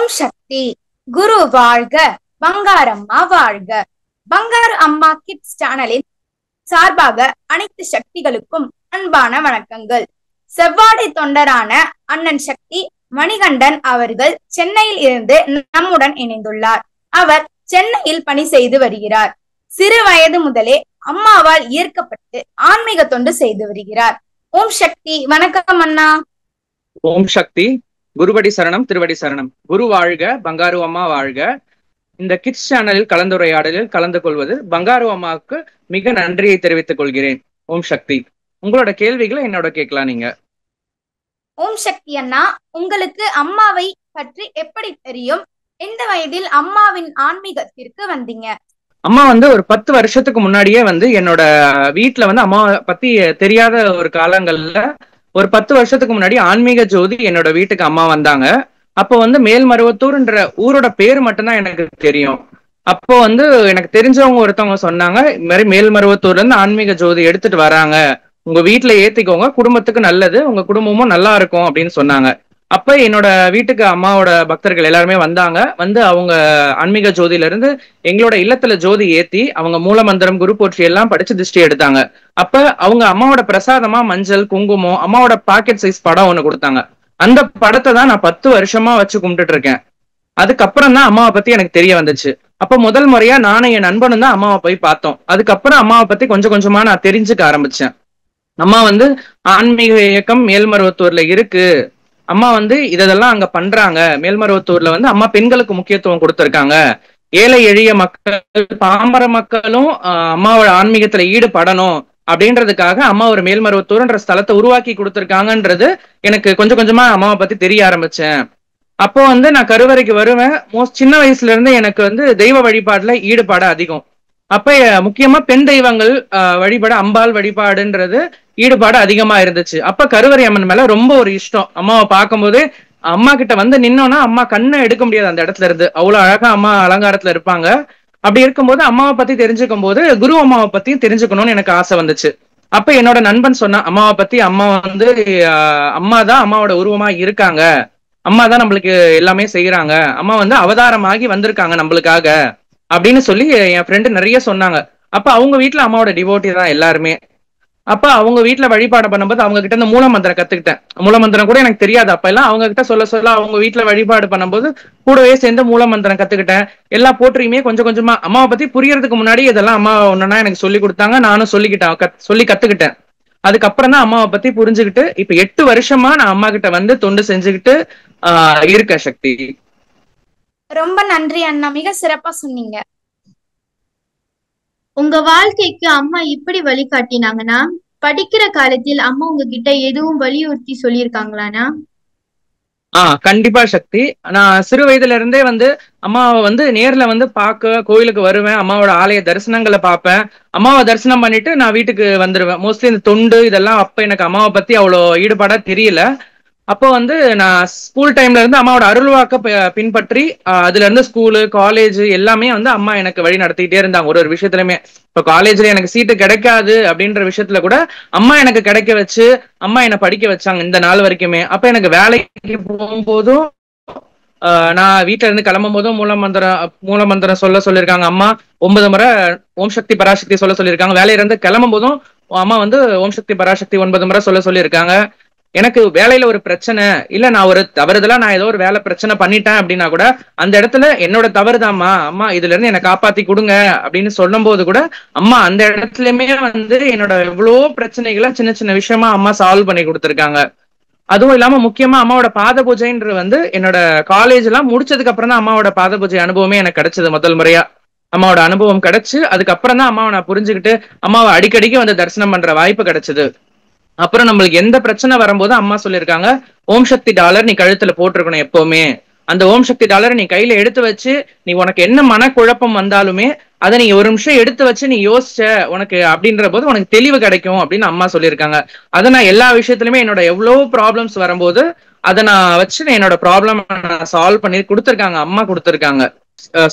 ஓம் சக்தி. குரு வாழ்க, பங்காரம்மா வாழ்க. பங்காரு அம்மா கிட்ஸ் சேனலின் சார்பாக அனைத்து சக்திகளுக்கும் அன்பான வணக்கங்கள். செவ்வாடை தொண்டரான அண்ணன் சக்தி மணிகண்டன் அவர்கள் சென்னையில் இருந்து நம்முடன் இணைந்துள்ளார். அவர் சென்னையில் பணி செய்து வருகிறார். சிறு வயது முதலே அம்மாவால் ஈர்க்கப்பட்டு ஆன்மீக தொண்டு செய்து வருகிறார். ஓம் சக்தி. வணக்கம் அண்ணா. ஓம் சக்தி. குருவடி சரணம், திருவடி சரணம். குரு வாழ்க, பங்காரு அம்மா வாழ்க. இந்த கிட்ஸ் சேனலில் கலந்துரையாடலில் கலந்து கொள்வது பங்காரு அம்மாவுக்கு மிக நன்றியை தெரிவித்துக் கொள்கிறேன். ஓம் சக்தி. உங்களோட கேள்விகளை என்னோட கேட்கலாம் நீங்க. ஓம் சக்தி அண்ணா, உங்களுக்கு அம்மாவை பற்றி எப்படி தெரியும்? எந்த வயதில் அம்மாவின் ஆன்மீகத்திற்கு வந்தீங்க? அம்மா ஒரு 10 வருஷத்துக்கு முன்னாடியே என்னோட வீட்டுல அம்மா பத்தி தெரியாத ஒரு காலங்கள்ல ஒரு 10 வருஷத்துக்கு முன்னாடி ஆன்மீக ஜோதி என்னோட வீட்டுக்கு அம்மா வந்தாங்க. அப்போ மேல்மருவத்தூர்ன்ற ஊரோட பேர் மட்டும்தான் எனக்கு தெரியும். அப்போ எனக்கு தெரிஞ்சவங்க ஒருத்தவங்க சொன்னாங்க, இது மாதிரி மேல்மருவத்தூர்ல இருந்து ஆன்மீக ஜோதி எடுத்துட்டு வராங்க, உங்க வீட்டுல ஏத்திக்கோங்க, குடும்பத்துக்கு நல்லது, உங்க குடும்பமும் நல்லா இருக்கும் அப்படின்னு சொன்னாங்க. அப்ப என்னோட வீட்டுக்கு அம்மாவோட பக்தர்கள் எல்லாருமே வந்தாங்க. அவங்க ஆன்மீக ஜோதியில இருந்து எங்களோட இல்லத்துல ஜோதி ஏத்தி அவங்க மூலமந்திரம், குரு போற்றி எல்லாம் படிச்சு திருஷ்டி எடுத்தாங்க. அப்ப அவங்க அம்மாவோட பிரசாதமா மஞ்சள், குங்குமம், அம்மாவோட பாக்கெட் சைஸ் படம் ஒண்ணு கொடுத்தாங்க. அந்த படத்தை தான் நான் 10 வருஷமா வச்சு கும்பிட்டுட்டு இருக்கேன். அதுக்கப்புறம் தான் அம்மாவை பத்தி எனக்கு தெரிய வந்துச்சு. அப்ப முதல் முறையா நானும் என் நண்பனும் தான் அம்மாவை போய் பார்த்தோம். அதுக்கப்புறம் அம்மாவை பத்தி கொஞ்சம் கொஞ்சமா நான் தெரிஞ்சுக்க ஆரம்பிச்சேன். அம்மா ஆன்மீக இயக்கம் மேல்மருவத்தூர்ல இருக்கு, அம்மா இதெல்லாம் அங்க பண்றாங்க, மேல்மருவத்தூர்ல அம்மா பெண்களுக்கு முக்கியத்துவம் கொடுத்திருக்காங்க, ஏழை எளிய மக்கள், பாமர மக்களும் அம்மாவோட ஆன்மீகத்துல ஈடுபடணும் அப்படின்றதுக்காக அம்மா ஒரு மேல்மருவத்தூர்ன்ற ஸ்தலத்தை உருவாக்கி கொடுத்திருக்காங்கன்றது எனக்கு கொஞ்சம் கொஞ்சமா அம்மாவை பத்தி தெரிய ஆரம்பிச்சேன். அப்போ நான் கருவறைக்கு வருவேன். சின்ன வயசுல இருந்து எனக்கு தெய்வ வழிபாடுல ஈடுபாடு அதிகம். அப்ப முக்கியமா பெண் தெய்வங்கள் வழிபாடு, அம்பாள் வழிபாடுன்றது ஈடுபாடு அதிகமா இருந்துச்சு. அப்ப கருவறை அம்மன் மேல ரொம்ப ஒரு இஷ்டம். அம்மாவை பார்க்கும்போது அம்மா கிட்ட நின்னோன்னா அம்மா கண்ணை எடுக்க முடியாது அந்த இடத்துல இருந்து, அவ்வளவு அழகா அம்மா அலங்காரத்துல இருப்பாங்க. அப்படி இருக்கும்போது அம்மாவை பத்தி தெரிஞ்சுக்கும் போது குரு அம்மாவை பத்தியும் தெரிஞ்சுக்கணும்னு எனக்கு ஆசை வந்துச்சு. அப்ப என்னோட நண்பன் சொன்னா, அம்மாவை பத்தி அம்மா அம்மா தான் அம்மாவோட உருவமா இருக்காங்க, அம்மா தான் நம்மளுக்கு எல்லாமே செய்யறாங்க, அம்மா அவதாரமாகி வந்திருக்காங்க நம்மளுக்காக அப்படின்னு சொல்லி என் ஃப்ரெண்டு நிறைய சொன்னாங்க. அப்ப அவங்க வீட்டுல அம்மாவோட டிவோட்டி தான் எல்லாருமே. அப்ப அவங்க வீட்டுல வழிபாடு பண்ணும்போது அவங்க கிட்ட இந்த மூலமந்திரம் கத்துக்கிட்டேன். மூலமந்திரம் கூட எனக்கு தெரியாது அப்ப எல்லாம். அவங்க கிட்ட சொல்ல சொல்ல அவங்க வீட்டுல வழிபாடு பண்ணும்போது கூடவே சேர்ந்து மூலமந்திரம் கத்துக்கிட்டேன். எல்லா போற்றியுமே கொஞ்சம் கொஞ்சமா அம்மாவை பத்தி புரியறதுக்கு முன்னாடி இதெல்லாம் அம்மா ஒன்னா எனக்கு சொல்லி கொடுத்தாங்க. நானும் சொல்லி கத்துக்கிட்டேன். அதுக்கப்புறம் தான் அம்மாவை பத்தி புரிஞ்சுக்கிட்டு இப்ப 8 வருஷமா நான் அம்மா கிட்ட தொண்டு செஞ்சுக்கிட்டு இருக்கேன். சக்தி. ரொம்ப நன்றி அண்ணா, மிக சிறப்பா சொன்னீங்க. உங்க வாழ்க்கைக்கு அம்மா இப்படி வழிகாட்டினாங்கன்னா, படிக்கிற காலத்தில் அம்மா உங்ககிட்ட எதுவும் வலியுறுத்தி சொல்லியிருக்காங்களாண்ணா? கண்டிப்பா சக்தி. நான் சிறு வயதுல இருந்தே அம்மாவை நேர்ல பார்க்க கோயிலுக்கு வருவேன். அம்மாவோட ஆலய தரிசனங்களை பார்ப்பேன். அம்மாவை தரிசனம் பண்ணிட்டு நான் வீட்டுக்கு வந்துருவேன். மோஸ்ட்லி இந்த தொண்டு இதெல்லாம் அப்ப எனக்கு அம்மாவை பத்தி அவ்வளோ ஈடுபாடா தெரியல. அப்போ நான் ஸ்கூல் டைம்ல இருந்து அம்மாவோட அருள்வாக்க பின்பற்றி அதுல இருந்து ஸ்கூலு, காலேஜ் எல்லாமே அம்மா எனக்கு வழி நடத்திக்கிட்டே இருந்தாங்க. ஒரு விஷயத்துலயுமே இப்போ காலேஜ்ல எனக்கு சீட்டு கிடைக்காது அப்படின்ற விஷயத்துல கூட அம்மா எனக்கு கிடைக்க வச்சு அம்மா என்னை படிக்க வச்சாங்க இந்த நாள் வரைக்குமே. அப்ப எனக்கு வேலைக்கு போகும்போதும் நான் வீட்டுல இருந்து கிளம்பும் போதும் மூலமந்திரம் சொல்லியிருக்காங்க அம்மா. 9 முறை ஓம் சக்தி பராசக்தி சொல்லியிருக்காங்க. வேலையில இருந்து கிளம்பும் போதும் அம்மா ஓம் சக்தி பராசக்தி 9 முறை சொல்லியிருக்காங்க. எனக்கு வேலையில ஒரு பிரச்சனை இல்ல, நான் ஒரு தவறுதலா நான் ஏதோ ஒரு வேலை பிரச்சனை பண்ணிட்டேன் அப்படின்னா கூட அந்த இடத்துல என்னோட தவறுதாம்மா, அம்மா இதுல இருந்து என்னை காப்பாத்தி கொடுங்க அப்படின்னு சொல்லும் போது கூட அம்மா அந்த இடத்துலயுமே என்னோட எவ்வளவோ பிரச்சனைகளை சின்ன சின்ன விஷயமா அம்மா சால்வ் பண்ணி கொடுத்துருக்காங்க. அதுவும் இல்லாம முக்கியமா அம்மாவோட பாத பூஜைன்ற என்னோட காலேஜ் எல்லாம் முடிச்சதுக்கு அப்புறம் தான் அம்மாவோட பாத பூஜை அனுபவமே எனக்கு கிடைச்சது. முதல் முறையா அம்மாவோட அனுபவம் கிடைச்சு அதுக்கப்புறம் தான் அம்மாவை நான் புரிஞ்சுக்கிட்டு அம்மாவை அடிக்கடிக்கு தரிசனம் பண்ற வாய்ப்பு கிடைச்சது. அப்புறம் நம்மளுக்கு எந்த பிரச்சனை வரும்போது அம்மா சொல்லியிருக்காங்க, ஓம் சக்தி டாலர் நீ கழுத்துல போட்டிருக்கணும் எப்பவுமே. அந்த ஓம் சக்தி டாலரை நீ கையில எடுத்து வச்சு நீ உனக்கு என்ன மனக்குழப்பம் வந்தாலுமே அதை நீ ஒரு நிமிஷம் எடுத்து வச்சு நீ யோசிச்ச உனக்கு அப்படின்ற போது உனக்கு தெளிவு கிடைக்கும் அப்படின்னு அம்மா சொல்லியிருக்காங்க. அதை நான் எல்லா விஷயத்துலயுமே என்னோட எவ்வளவு ப்ராப்ளம்ஸ் வரும்போது அதை நான் வச்சு என்னோட ப்ராப்ளம் சால்வ் பண்ணி கொடுத்துருக்காங்க, அம்மா கொடுத்துருக்காங்க.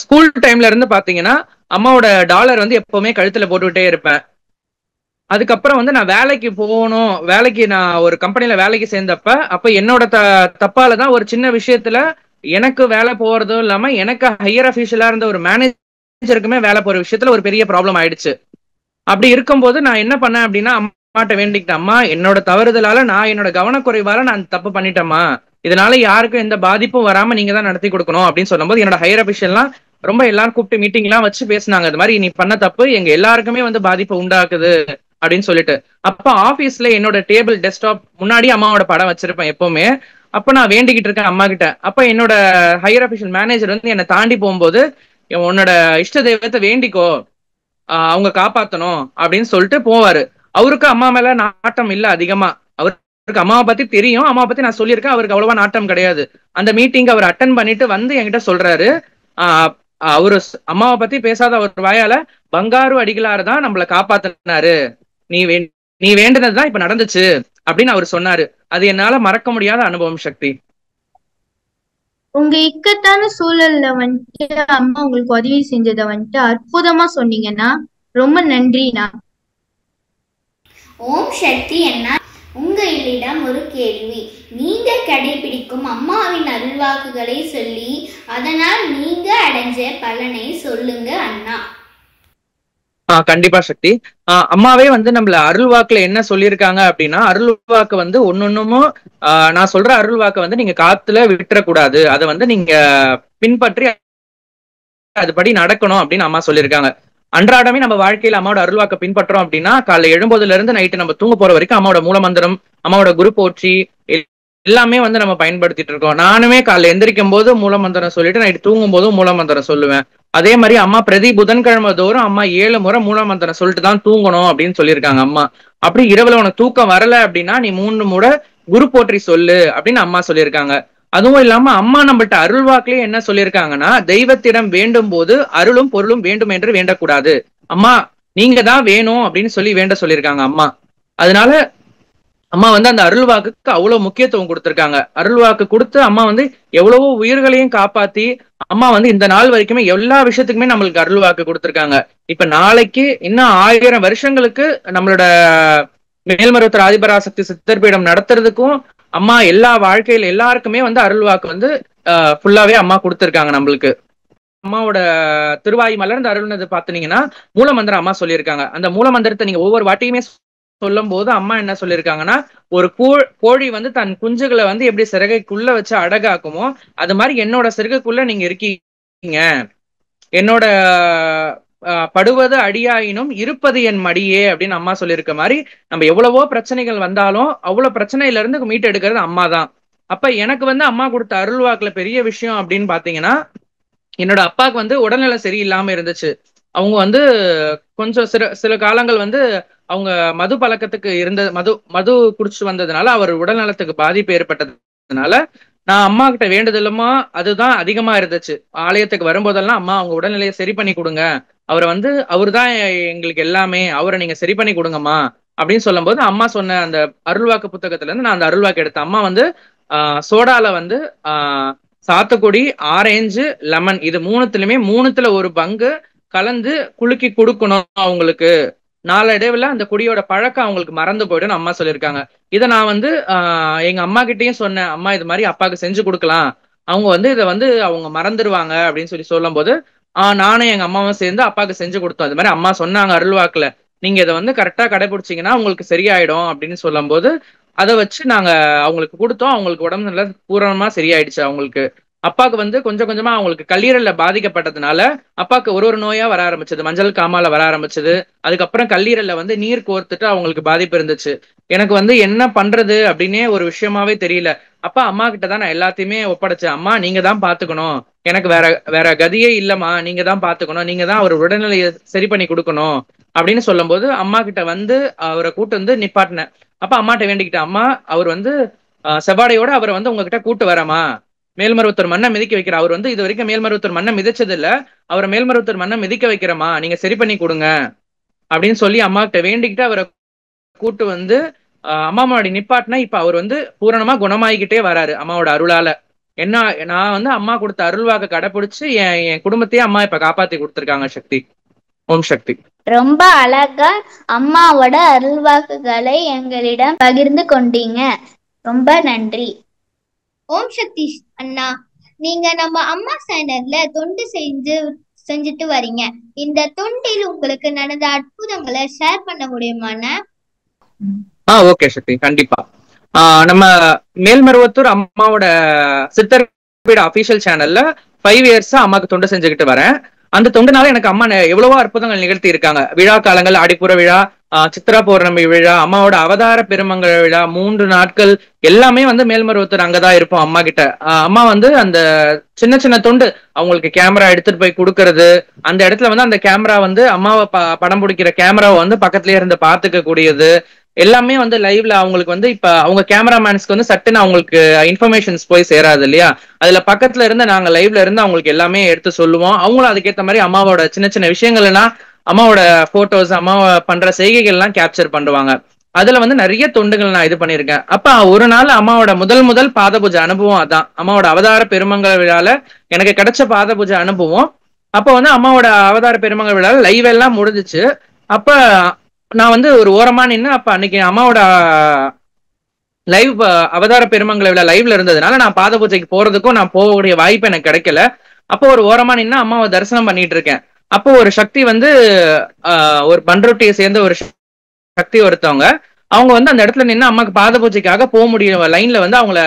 ஸ்கூல் டைம்ல இருந்து பாத்தீங்கன்னா அம்மாவோட டாலர் எப்பவுமே கழுத்துல போட்டுக்கிட்டே இருப்பேன். அதுக்கப்புறம் நான் வேலைக்கு போகணும், நான் ஒரு கம்பெனில வேலைக்கு சேர்ந்தப்ப அப்ப என்னோட தப்பாலதான் ஒரு சின்ன விஷயத்துல எனக்கு வேலை போறதும் இல்லாம எனக்கு ஹையர் அபிஷியலா இருந்த ஒரு மேனேஜருக்குமே வேலை போற விஷயத்துல ஒரு பெரிய ப்ராப்ளம் ஆயிடுச்சு. அப்படி இருக்கும்போது நான் என்ன பண்ணேன் அப்படின்னா, அம்மாட்ட வேண்டிக்கிட்டேன், அம்மா என்னோட தவறுதலால நான் என்னோட கவனக்குறைவால நான் தப்பு பண்ணிட்டேம்மா, இதனால யாருக்கும் எந்த பாதிப்பும் வராம நீங்க தான் நடத்தி கொடுக்கணும் அப்படின்னு சொல்லும்போது என்னோட ஹையர் அபிஷியல்லாம் ரொம்ப எல்லாரும் கூப்பிட்டு மீட்டிங் எல்லாம் வச்சு பேசினாங்க. இது மாதிரி நீ பண்ண தப்பு எங்க எல்லாருக்குமே வந்து பாதிப்பு உண்டாக்குது அப்படின்னு சொல்லிட்டு. அப்ப ஆபீஸ்ல என்னோட டேபிள் டெஸ்க்டாப் முன்னாடி அம்மாவோட படம் வச்சிருப்பேன் எப்பவுமே. அப்ப நான் வேண்டிக்கிட்டு இருக்கேன் அம்மா கிட்ட. அப்ப என்னோட ஹையர் அபிஷியல் மேனேஜர் வந்து என்னை தாண்டி போகும்போது, உன்னோட இஷ்ட தெய்வத்தை வேண்டிக்கோ, அவங்க காப்பாத்தணும் அப்படின்னு சொல்லிட்டு போவாரு. அவருக்கு அம்மா மேல நாட்டம் இல்ல அதிகமா. அவருக்கு அம்மாவை பத்தி தெரியும், அம்மாவை பத்தி நான் சொல்லியிருக்கேன், அவருக்கு அவ்வளவா நாட்டம் கிடையாது. அந்த மீட்டிங் அவர் அட்டன் பண்ணிட்டு வந்து என்கிட்ட சொல்றாரு, ஆஹ் அவரு அம்மாவை பத்தி பேசாத அவர் வாயால பங்காரு அடிகளார் தான் நம்மளை காப்பாத்தினாரு, நீ நீ வேண்டினதுதான் இப்ப நடந்துச்சு அப்படின்னு அவர் சொன்னாரு. அது என்னால மறக்க முடியாத அனுபவம் சக்தி. உங்க இக்கட்டான சூழல்ல வந்துட்டு அம்மா உங்களுக்கு உதவி செஞ்சதை வந்துட்டு அற்புதமா சொன்னீங்கன்னா ரொம்ப நன்றிண்ணா. ஓம் சக்தி அண்ணா, உங்களிடம் ஒரு கேள்வி. நீங்க கடைபிடிக்கும் அம்மாவின் அருள்வாக்குகளை சொல்லி அதனால் நீங்க அடைஞ்ச பலனை சொல்லுங்க அண்ணா. கண்டிப்பா சக்தி. அம்மாவே வந்து நம்மள அருள்வாக்குல என்ன சொல்லியிருக்காங்க அப்படின்னா, அருள்வாக்கு வந்து ஒன்னொன்னும் நான் சொல்ற அருள்வாக்க வந்து நீங்க காத்துல விட்டுறக்கூடாது, அதை வந்து நீங்க பின்பற்றி அதுபடி நடக்கணும் அப்படின்னு அம்மா சொல்லியிருக்காங்க. அன்றாடமே நம்ம வாழ்க்கையில அம்மாவோட அருள்வாக்க பின்பற்றோம் அப்படின்னா, காலைல எழும்போதுல இருந்து நைட்டு நம்ம தூங்க போற வரைக்கும் அம்மாவோட மூலமந்திரம், அம்மாவோட குரு போற்றி எல்லாமே வந்து நம்ம பயன்படுத்திட்டு இருக்கோம். நானுமே காலைல எந்திரிக்கும் போது மூலமந்திரம் சொல்லிட்டு நைட்டு தூங்கும் போதும் மூலமந்திரம் சொல்லுவேன். அதே மாதிரி அம்மா பிரதி புதன்கிழமை தோறும் அம்மா 7 முறை மூலமந்திரம் சொல்லிட்டு தான் தூங்கணும் அப்படின்னு சொல்லியிருக்காங்க அம்மா. அப்படி இரவுல உனக்கு தூக்கம் வரல அப்படின்னா நீ 3 முறை குரு போற்றி சொல்லு அப்படின்னு அம்மா சொல்லியிருக்காங்க. அதுவும் இல்லாம அம்மா நம்மள்ட்ட அருள்வாக்குலயே என்ன சொல்லியிருக்காங்கன்னா, தெய்வத்திடம் வேண்டும் போது அருளும் பொருளும் வேண்டும் என்று வேண்டக்கூடாது, அம்மா நீங்க தான் வேணும் அப்படின்னு சொல்லி வேண்ட சொல்லியிருக்காங்க அம்மா. அதனால அம்மா வந்து அந்த அருள்வாக்குக்கு அவ்வளவு முக்கியத்துவம் கொடுத்திருக்காங்க. அருள்வாக்கு கொடுத்து அம்மா வந்து எவ்வளவோ உயிர்களையும் காப்பாத்தி அம்மா வந்து இந்த நாள் வரைக்குமே எல்லா விஷயத்துக்குமே நம்மளுக்கு அருள்வாக்கு கொடுத்திருக்காங்க. இப்ப நாளைக்கு இன்னும் 1000 வருஷங்களுக்கு நம்மளோட மேல்மருவத்தூர் ஆதிபராசக்தி சித்தர்பீடம் நடத்துறதுக்கும் அம்மா எல்லா வாழ்க்கையில எல்லாருக்குமே வந்து அருள்வாக்கு வந்து ஃபுல்லாவே அம்மா கொடுத்திருக்காங்க நம்மளுக்கு. அம்மாவோட திருவாய் மலர்ந்து அருள்னது பாத்தீங்கன்னா மூலமந்திரம் அம்மா சொல்லியிருக்காங்க. அந்த மூலமந்திரத்தை நீங்க ஒவ்வொரு வாட்டியுமே சொல்லும் போது அம்மா என்ன சொல்லியிருக்காங்கன்னா, ஒரு கோழி வந்து தன் குஞ்சுகளை வந்து எப்படி சிறகைக்குள்ள வச்சு அடகாக்குமோ அது மாதிரி என்னோட சிறகுக்குள்ள நீங்க இருக்கீங்க, என்னோட படுவது அடியாயினும் இருப்பது என் மடியே அப்படின்னு அம்மா சொல்லியிருக்க மாதிரி நம்ம எவ்வளவோ பிரச்சனைகள் வந்தாலும் அவ்வளவு பிரச்சனையில இருந்து மீட்டு எடுக்கிறது அம்மா தான். அப்ப எனக்கு வந்து அம்மா கொடுத்த அருள்வாக்குல பெரிய விஷயம் அப்படின்னு பாத்தீங்கன்னா, என்னோட அப்பாவுக்கு வந்து உடல்நிலை சரியில்லாம இருந்துச்சு. அவங்க வந்து கொஞ்சம் சில காலங்கள் வந்து அவங்க மது பழக்கத்துக்கு இருந்த மது குடிச்சு வந்ததுனால அவர் உடல்நலத்துக்கு பாதிப்பு ஏற்பட்டதுனால நான் அம்மா கிட்ட வேண்டுதலுமா அதுதான் அதிகமா இருந்துச்சு. ஆலயத்துக்கு வரும்போதெல்லாம் அம்மா அவங்க உடல்நிலையை சரி பண்ணி கொடுங்க, அவரை வந்து அவரு தான் எங்களுக்கு எல்லாமே, அவரை நீங்க சரி பண்ணி கொடுங்கம்மா அப்படின்னு சொல்லும் போது அம்மா சொன்ன அந்த அருள்வாக்கு புத்தகத்துல இருந்து நான் அந்த அருள்வாக்கு எடுத்தேன். அம்மா வந்து சோடால வந்து சாத்துக்குடி, ஆரஞ்சு, லெமன் இது மூணுத்துலயுமே 3த்துல ஒரு பங்கு கலந்து குலுக்கி கொடுக்கணும் அவங்களுக்கு, நாளடைவுல அந்த குடியோட பழக்கம் அவங்களுக்கு மறந்து போயிடும் அம்மா சொல்லியிருக்காங்க. இதை நான் வந்து எங்க அம்மா கிட்டயும் சொன்னேன், அம்மா இது மாதிரி அப்பாவுக்கு செஞ்சு கொடுக்கலாம், அவங்க வந்து இதை வந்து அவங்க மறந்துடுவாங்க அப்படின்னு சொல்லும் போது நானும் எங்க அம்மாவும் சேர்ந்து அப்பாவுக்கு செஞ்சு கொடுத்தோம். அது மாதிரி அம்மா சொன்னாங்க அருள்வாக்குல, நீங்க இதை வந்து கரெக்டா கடைபிடிச்சீங்கன்னா உங்களுக்கு சரியாயிடும் அப்படின்னு சொல்லும் போது அதை வச்சு நாங்க அவங்களுக்கு கொடுத்தோம். அவங்களுக்கு உடம்பு நல்லா பூரணமா சரியாயிடுச்சு. அவங்களுக்கு அப்பாவுக்கு வந்து கொஞ்சம் கொஞ்சமா அவங்களுக்கு கல்லீரல்ல பாதிக்கப்பட்டதுனால அப்பாவுக்கு ஒரு நோயா வர ஆரம்பிச்சது, மஞ்சள் காமால வர ஆரம்பிச்சது. அதுக்கப்புறம் கல்லீரல்ல வந்து நீர் கோர்த்துட்டு அவங்களுக்கு பாதிப்பு இருந்துச்சு. எனக்கு வந்து என்ன பண்றது அப்படின்னே ஒரு விஷயமாவே தெரியல. அப்பா அம்மா கிட்டதான் நான் எல்லாத்தையுமே ஒப்படைச்சேன். அம்மா நீங்க தான் பாத்துக்கணும், எனக்கு வேற வேற கதியே இல்லம்மா, நீங்க தான் பாத்துக்கணும், நீங்க தான் அவர் உடல்நிலையை சரி பண்ணி கொடுக்கணும் அப்படின்னு சொல்லும் போது அம்மா கிட்ட வந்து அவரை கூட்டு வந்து நிப்பாட்டினேன். அப்ப அம்மாட்ட வேண்டிக்கிட்டேன், அம்மா அவர் வந்து செவ்வாடையோட அவரை வந்து உங்ககிட்ட கூட்டு வரமா, மேல்மருவத்தூர் மண்ணை மிதிக்க வைக்கிற, அவர் வந்து இது வரைக்கும் மேல்மருவத்தூர் மண்ணை மிதிச்சது இல்ல, அவரை மேல்மருவத்தூர் மண்ணை மிதிக்க வைக்கிறமா, நீங்க சரி பண்ணி கொடுங்க அப்படின்னு சொல்லி அம்மா கிட்ட வேண்டிக்கிட்டு அவரை கூட்டு வந்து அம்மா முன்னாடி நிப்பாட்டினா இப்ப அவர் வந்து பூரணமா குணமாயிக்கிட்டே வராரு அம்மாவோட அருளால. என்ன நான் வந்து அம்மா கொடுத்த அருள்வாக்க கடைபிடிச்சு என் குடும்பத்தையே அம்மா இப்ப காப்பாத்தி கொடுத்திருக்காங்க சக்தி. ஓம் சக்தி. ரொம்ப அழகா அம்மாவோட அருள்வாக்குகளை எங்களிடம் பகிர்ந்து கொண்டீங்க, ரொம்ப நன்றி. ஓம் சக்தி அண்ணா, நீங்க நம்ம அம்மா சேனல்ல தொண்டு செஞ்சுட்டு வரீங்க. இந்த தொண்டில் உங்களுக்கு நடந்த அற்புதங்களை ஷேர் பண்ண முடியுமாண்ணா? ஓகே சக்தி, கண்டிப்பா. நம்ம மேல்மருவத்தூர் அம்மாவோட சித்தர்பீட அபிஷியல் சேனல்ல 5 இயர்ஸ் அம்மாக்கு தொண்டு செஞ்சுக்கிட்டு வரேன். அந்த தொண்டுனால எனக்கு அம்மா எவ்வளவோ அற்புதங்கள் நிகழ்த்தி இருக்காங்க. விழா காலங்கள், ஆடிப்புற விழா, சித்ரா பௌர்ணமி விழா, அம்மாவோட அவதார பெருமங்கல விழா, 3 நாட்கள் எல்லாமே வந்து மேல்மருவத்தூர் அங்கதான் இருப்போம் அம்மா கிட்ட. அம்மா வந்து அந்த சின்ன சின்ன தொண்டு, அவங்களுக்கு கேமரா எடுத்துட்டு போய் கொடுக்கறது, அந்த இடத்துல வந்து அந்த கேமரா வந்து அம்மாவை படம் பிடிக்கிற கேமராவை வந்து பக்கத்துலயே இருந்து பாத்துக்க கூடியது எல்லாமே வந்து லைவ்ல அவங்களுக்கு வந்து இப்ப அவங்க கேமராமேன்ஸ்க்கு வந்து சட்டுன்னு அவங்களுக்கு இன்ஃபர்மேஷன்ஸ் போய் சேராது இல்லையா? அதுல பக்கத்துல இருந்து நாங்க லைவ்ல இருந்து அவங்களுக்கு எல்லாமே எடுத்து சொல்லுவோம். அவங்களும் அதுக்கேற்ற மாதிரி அம்மாவோட சின்ன சின்ன விஷயங்கள் எல்லாம், அம்மாவோட போட்டோஸ், அம்மாவை பண்ற செய்கைகள் எல்லாம் கேப்சர் பண்ணுவாங்க. அதுல வந்து நிறைய தொண்டுகள் நான் இது பண்ணிருக்கேன். அப்ப ஒரு நாள் அம்மாவோட முதல் பாத பூஜை அனுபவம் அதான். அம்மாவோட அவதார பெருமங்கல விழால எனக்கு கிடைச்ச பாத பூஜை அனுபவம். அப்ப வந்து அம்மாவோட அவதார பெருமங்கல விழால லைவ் எல்லாம் முடிஞ்சிச்சு. அப்ப நான் வந்து ஒரு ஓரமா நின்று, அப்ப அன்னைக்கு அம்மாவோட லைவ் அவதார பெருமங்கல விழா லைவ்ல இருந்ததுனால நான் பாத பூஜைக்கு போறதுக்கும் நான் போகக்கூடிய வாய்ப்பு எனக்கு கிடைக்கல. அப்போ ஒரு ஓரமா நின்று அம்மாவை தரிசனம் பண்ணிட்டு இருக்கேன். அப்போ ஒரு சக்தி வந்து ஒரு பண்ருட்டியை சேர்ந்த ஒரு சக்தி ஒருத்தவங்க, அவங்க வந்து அந்த இடத்துல நின்று அம்மாக்கு பாத பூஜைக்காக போக முடியும் லைன்ல வந்து அவங்கள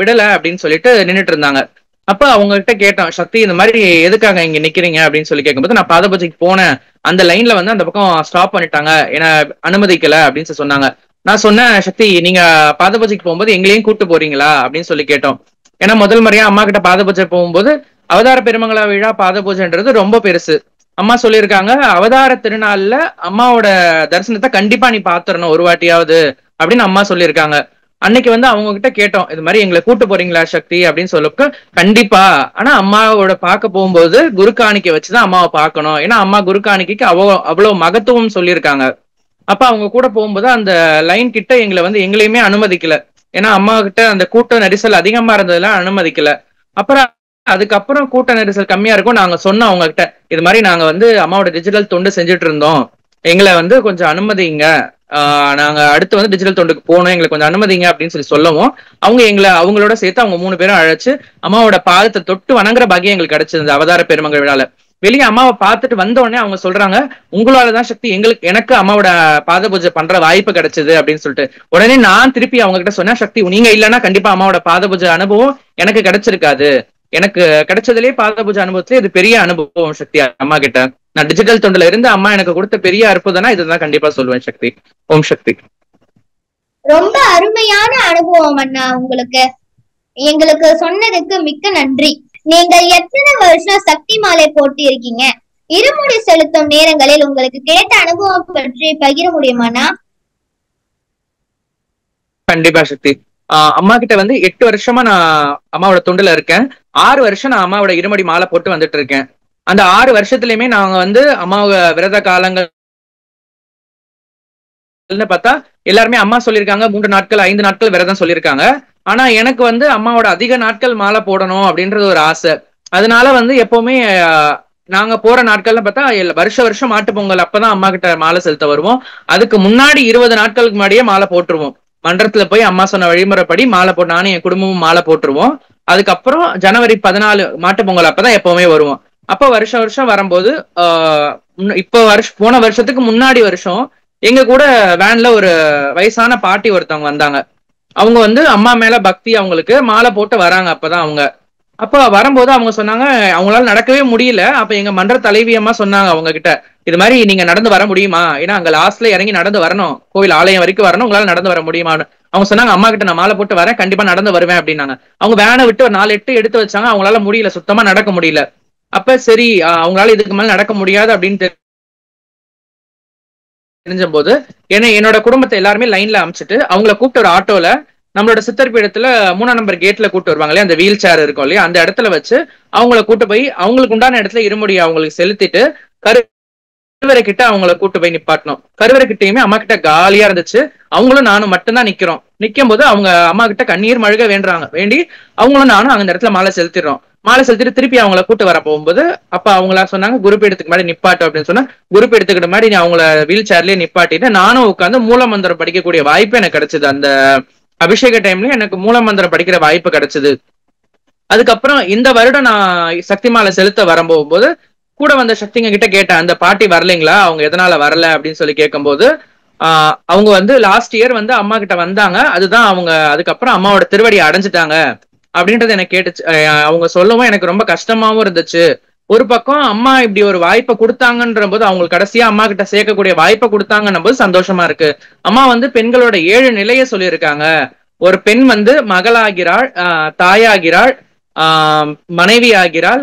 விடல அப்படின்னு சொல்லிட்டு நின்றுட்டு இருந்தாங்க. அப்ப அவங்க கிட்ட கேட்டோம், சக்தி இந்த மாதிரி எதுக்காக இங்க நிக்கிறீங்க அப்படின்னு சொல்லி கேட்கும்போது, நான் பாத பூஜைக்கு போனேன், அந்த லைன்ல வந்து அந்த பக்கம் ஸ்டாப் பண்ணிட்டாங்க, என்ன அனுமதிக்கல அப்படின்னு சொன்னாங்க. நான் சொன்னேன், சக்தி நீங்க பாத பூஜைக்கு போகும்போது எங்களையும் கூட்டு போறீங்களா அப்படின்னு சொல்லி கேட்டோம். ஏன்னா முதல் முறையா அம்மா கிட்ட பாத பூஜை போகும்போது அவதார பெருமங்களா விழா பாத பூஜைன்றது ரொம்ப பெருசு. அம்மா சொல்லியிருக்காங்க, அவதார திருநாள்ல அம்மாவோட தரிசனத்தை கண்டிப்பா நீ பாத்துறணும் ஒரு வாட்டியாவது அப்படின்னு அம்மா சொல்லியிருக்காங்க. அன்னைக்கு வந்து அவங்க கிட்ட கேட்டோம், இது மாதிரி எங்களை கூட்டு போறீங்களா சக்தி அப்படின்னு சொல்லப்ப, கண்டிப்பா, ஆனா அம்மாவோட பார்க்க போகும்போது குரு காணிக்கை வச்சுதான் அம்மாவை பார்க்கணும், ஏன்னா அம்மா குரு காணிக்கைக்கு அவ்வளவு மகத்துவம் சொல்லியிருக்காங்க. அப்ப அவங்க கூட போகும்போது அந்த லைன் கிட்ட எங்களை வந்து எங்களையுமே அனுமதிக்கல. ஏன்னா அம்மா கிட்ட அந்த கூட்ட நெரிசல் அதிகமா இருந்ததுல அனுமதிக்கல. அப்புறம் அதுக்கப்புறம் கூட்ட நெரிசல் கம்மியா இருக்கும் நாங்க சொன்னோம் அவங்க கிட்ட, இது மாதிரி நாங்க வந்து அம்மாவோட டிஜிட்டல் தொண்டு செஞ்சுட்டு இருந்தோம், எங்களை வந்து கொஞ்சம் அனுமதிங்க, நாங்க அடுத்து வந்து டிஜிட்டல் தொண்டுக்கு போகணும், எங்களுக்கு கொஞ்சம் அனுமதிங்க அப்படின்னு சொல்லவும், அவங்க எங்களை அவங்களோட சேர்த்து அவங்க 3 பேரும் அழைச்சு அம்மாவோட பாதத்தை தொட்டு வணங்குற பாக்கியம் எங்களுக்கு கிடைச்சது அவதார பெருமங்கல விழால. வெளியே அம்மாவை பார்த்துட்டு வந்த உடனே அவங்க சொல்றாங்க, உங்களாலதான் சக்தி எனக்கு அம்மாவோட பாத பூஜை பண்ற வாய்ப்பு கிடைச்சது அப்படின்னு சொல்லிட்டு. உடனே நான் திருப்பி அவங்க கிட்ட சொன்னேன், சக்தி நீங்க இல்லைன்னா கண்டிப்பா அம்மாவோட பாத பூஜை அனுபவம் எனக்கு கிடைச்சிருக்காது, எனக்கு கிடைச்சதுலேயே பாத பூஜை அனுபவத்திலே இது பெரிய அனுபவம் சக்தி அம்மா கிட்ட. நான் டிஜிட்டல் தொண்டுல இருந்து அம்மா எனக்கு கொடுத்த பெரிய அற்புதம்னா இதுதான் கண்டிப்பா சொல்லுவேன் சக்தி. ஓம் சக்தி. ரொம்ப அருமையான அனுபவம் அண்ணா. உங்களுக்கு எங்களுக்கு சொன்னதுக்கு மிக்க நன்றி. நீங்கள் எத்தனை வருஷம் சக்தி மாலை போட்டு இருக்கீங்க? இருமுடி செலுத்தும் நேரங்களில் உங்களுக்கு கிடைத்த அனுபவம் பற்றி பகிர முடியுமாண்ணா? கண்டிப்பா சக்தி. அம்மா கிட்ட வந்து 8 வருஷமா நான் அம்மாவோட தொண்டுல இருக்கேன். 6 வருஷம் நான் அம்மாவோட இருமுடி மாலை போட்டு வந்துட்டு இருக்கேன். அந்த 6 வருஷத்துலயுமே நாங்க வந்து அம்மாவோட விரத காலங்கள் பார்த்தா எல்லாருமே அம்மா சொல்லியிருக்காங்க 3 நாட்கள் 5 நாட்கள் விரதம் சொல்லியிருக்காங்க. ஆனா எனக்கு வந்து அம்மாவோட அதிக நாட்கள் மாலை போடணும் அப்படின்றது ஒரு ஆசை. அதனால வந்து எப்பவுமே நாங்க போற நாட்கள்ல பார்த்தா வருஷம் மாட்டு பொங்கல் அப்பதான் அம்மா கிட்ட மாலை செலுத்த வருவோம். அதுக்கு முன்னாடி 20 நாட்களுக்கு முன்னாடியே மாலை போட்டுருவோம். மன்றத்துல போய் அம்மா சொன்ன வழிமுறைப்படி மாலை போட்டு நானும் என் குடும்பமும் மாலை போட்டுருவோம். அதுக்கப்புறம் ஜனவரி 14 மாட்டு பொங்கல் அப்பதான் எப்பவுமே வருவோம். அப்ப வருஷம் வரும்போது போன வருஷத்துக்கு முன்னாடி வருஷம் எங்க கூட வேன்ல ஒரு வயசான பாட்டி ஒருத்தவங்க வந்தாங்க. அவங்க வந்து அம்மா மேல பக்தி, அவங்களுக்கு மாலை போட்டு வராங்க. அப்பதான் அவங்க அப்ப வரும்போது அவங்க சொன்னாங்க, அவங்களால நடக்கவே முடியல. அப்ப எங்க மன்ற தலைவி அம்மா சொன்னாங்க அவங்க கிட்ட, இது மாதிரி நீங்க நடந்து வர முடியுமா, ஏன்னா அங்க லாஸ்ட்ல இறங்கி நடந்து வரணும், கோவில் ஆலயம் வரைக்கும் வரணும், உங்களால நடந்து வர முடியுமான்னு அவங்க சொன்னாங்க. அம்மா கிட்ட நான் மாலை போட்டு வரேன், கண்டிப்பா நடந்து வருவேன் அப்படின்னாங்க. அவங்க வேனை விட்டு ஒரு 4 எட்டு எடுத்து வச்சாங்க. அவங்களால முடியல, சுத்தமா நடக்க முடியல. அப்ப சரி அவங்களால இதுக்கு மேல நடக்க முடியாது அப்படின்னு தெரிஞ்ச போது என்னோட குடும்பத்தை எல்லாருமே லைன்ல அமைச்சிட்டு அவங்கள கூப்பிட்டு ஒரு ஆட்டோல நம்மளோட சித்தர் பீடத்துல 3ஆம் நம்பர் கேட்ல கூட்டு வருவாங்க இல்லையா, அந்த வீல் சேர் இருக்கும் இல்லையா, அந்த இடத்துல வச்சு அவங்கள கூட்டு போய் அவங்களுக்கு உண்டான இடத்துல இருமுடியை அவங்களுக்கு செலுத்திட்டு கருவறை கிட்ட அவங்கள கூட்டு போய் நிப்பாட்டணும். கருவறை கிட்டையுமே அம்மா கிட்ட காலியா இருந்துச்சு. அவங்களும் நானும் மட்டும்தான் நிக்கிறோம். நிக்கும் போது அவங்க அம்மா கிட்ட கண்ணீர் மழுக வேண்டி அவங்களும் நானும் அந்த இடத்துல மாலை செலுத்திடுறோம். மாலை செலுத்திட்டு திருப்பி அவங்கள கூட்டு வர போகும்போது அப்ப அவங்களா சொன்னாங்க, குருப்பீடத்துக்கு முன்னாடி நிப்பாட்டு அப்படின்னு சொன்னா, குருப்பீடத்துக்கு முன்னாடி அவங்கள வீல் சேர்லயே நிப்பாட்டிட்டு நானும் உட்காந்து மூலமந்திரம் படிக்கக்கூடிய வாய்ப்பு எனக்கு கிடைச்சது. அந்த அபிஷேக டைம்ல எனக்கு மூலமந்திரம் படிக்கிற வாய்ப்பு கிடைச்சது. அதுக்கப்புறம் இந்த வருடம் நான் சக்தி மாலை செலுத்த வரும்போது கூட வந்த சக்திங்க கிட்ட கேட்டேன், அந்த பாட்டி வரலைங்களா, அவங்க எதனால வரல அப்படின்னு சொல்லி கேட்கும்போது அவங்க வந்து லாஸ்ட் இயர் வந்து அம்மா கிட்ட வந்தாங்க, அதுதான் அவங்க அதுக்கப்புறம் அம்மாவோட திருவடியை அடைஞ்சிட்டாங்க அப்படின்றது எனக்கு கேட்டுச்சு. அவங்க சொல்லவும் எனக்கு ரொம்ப கஷ்டமாவும் இருந்துச்சு. ஒரு பக்கம் அம்மா இப்படி ஒரு வாய்ப்பை கொடுத்தாங்கன்ற போது, அவங்களுக்கு கடைசியா அம்மா கிட்ட சேர்க்கக்கூடிய வாய்ப்பை கொடுத்தாங்கன்னும் போது சந்தோஷமா இருக்கு. அம்மா வந்து பெண்களோட 7 நிலைய சொல்லியிருக்காங்க. ஒரு பெண் வந்து மகளாகிறாள், தாயாகிறாள், மனைவி ஆகிறாள்,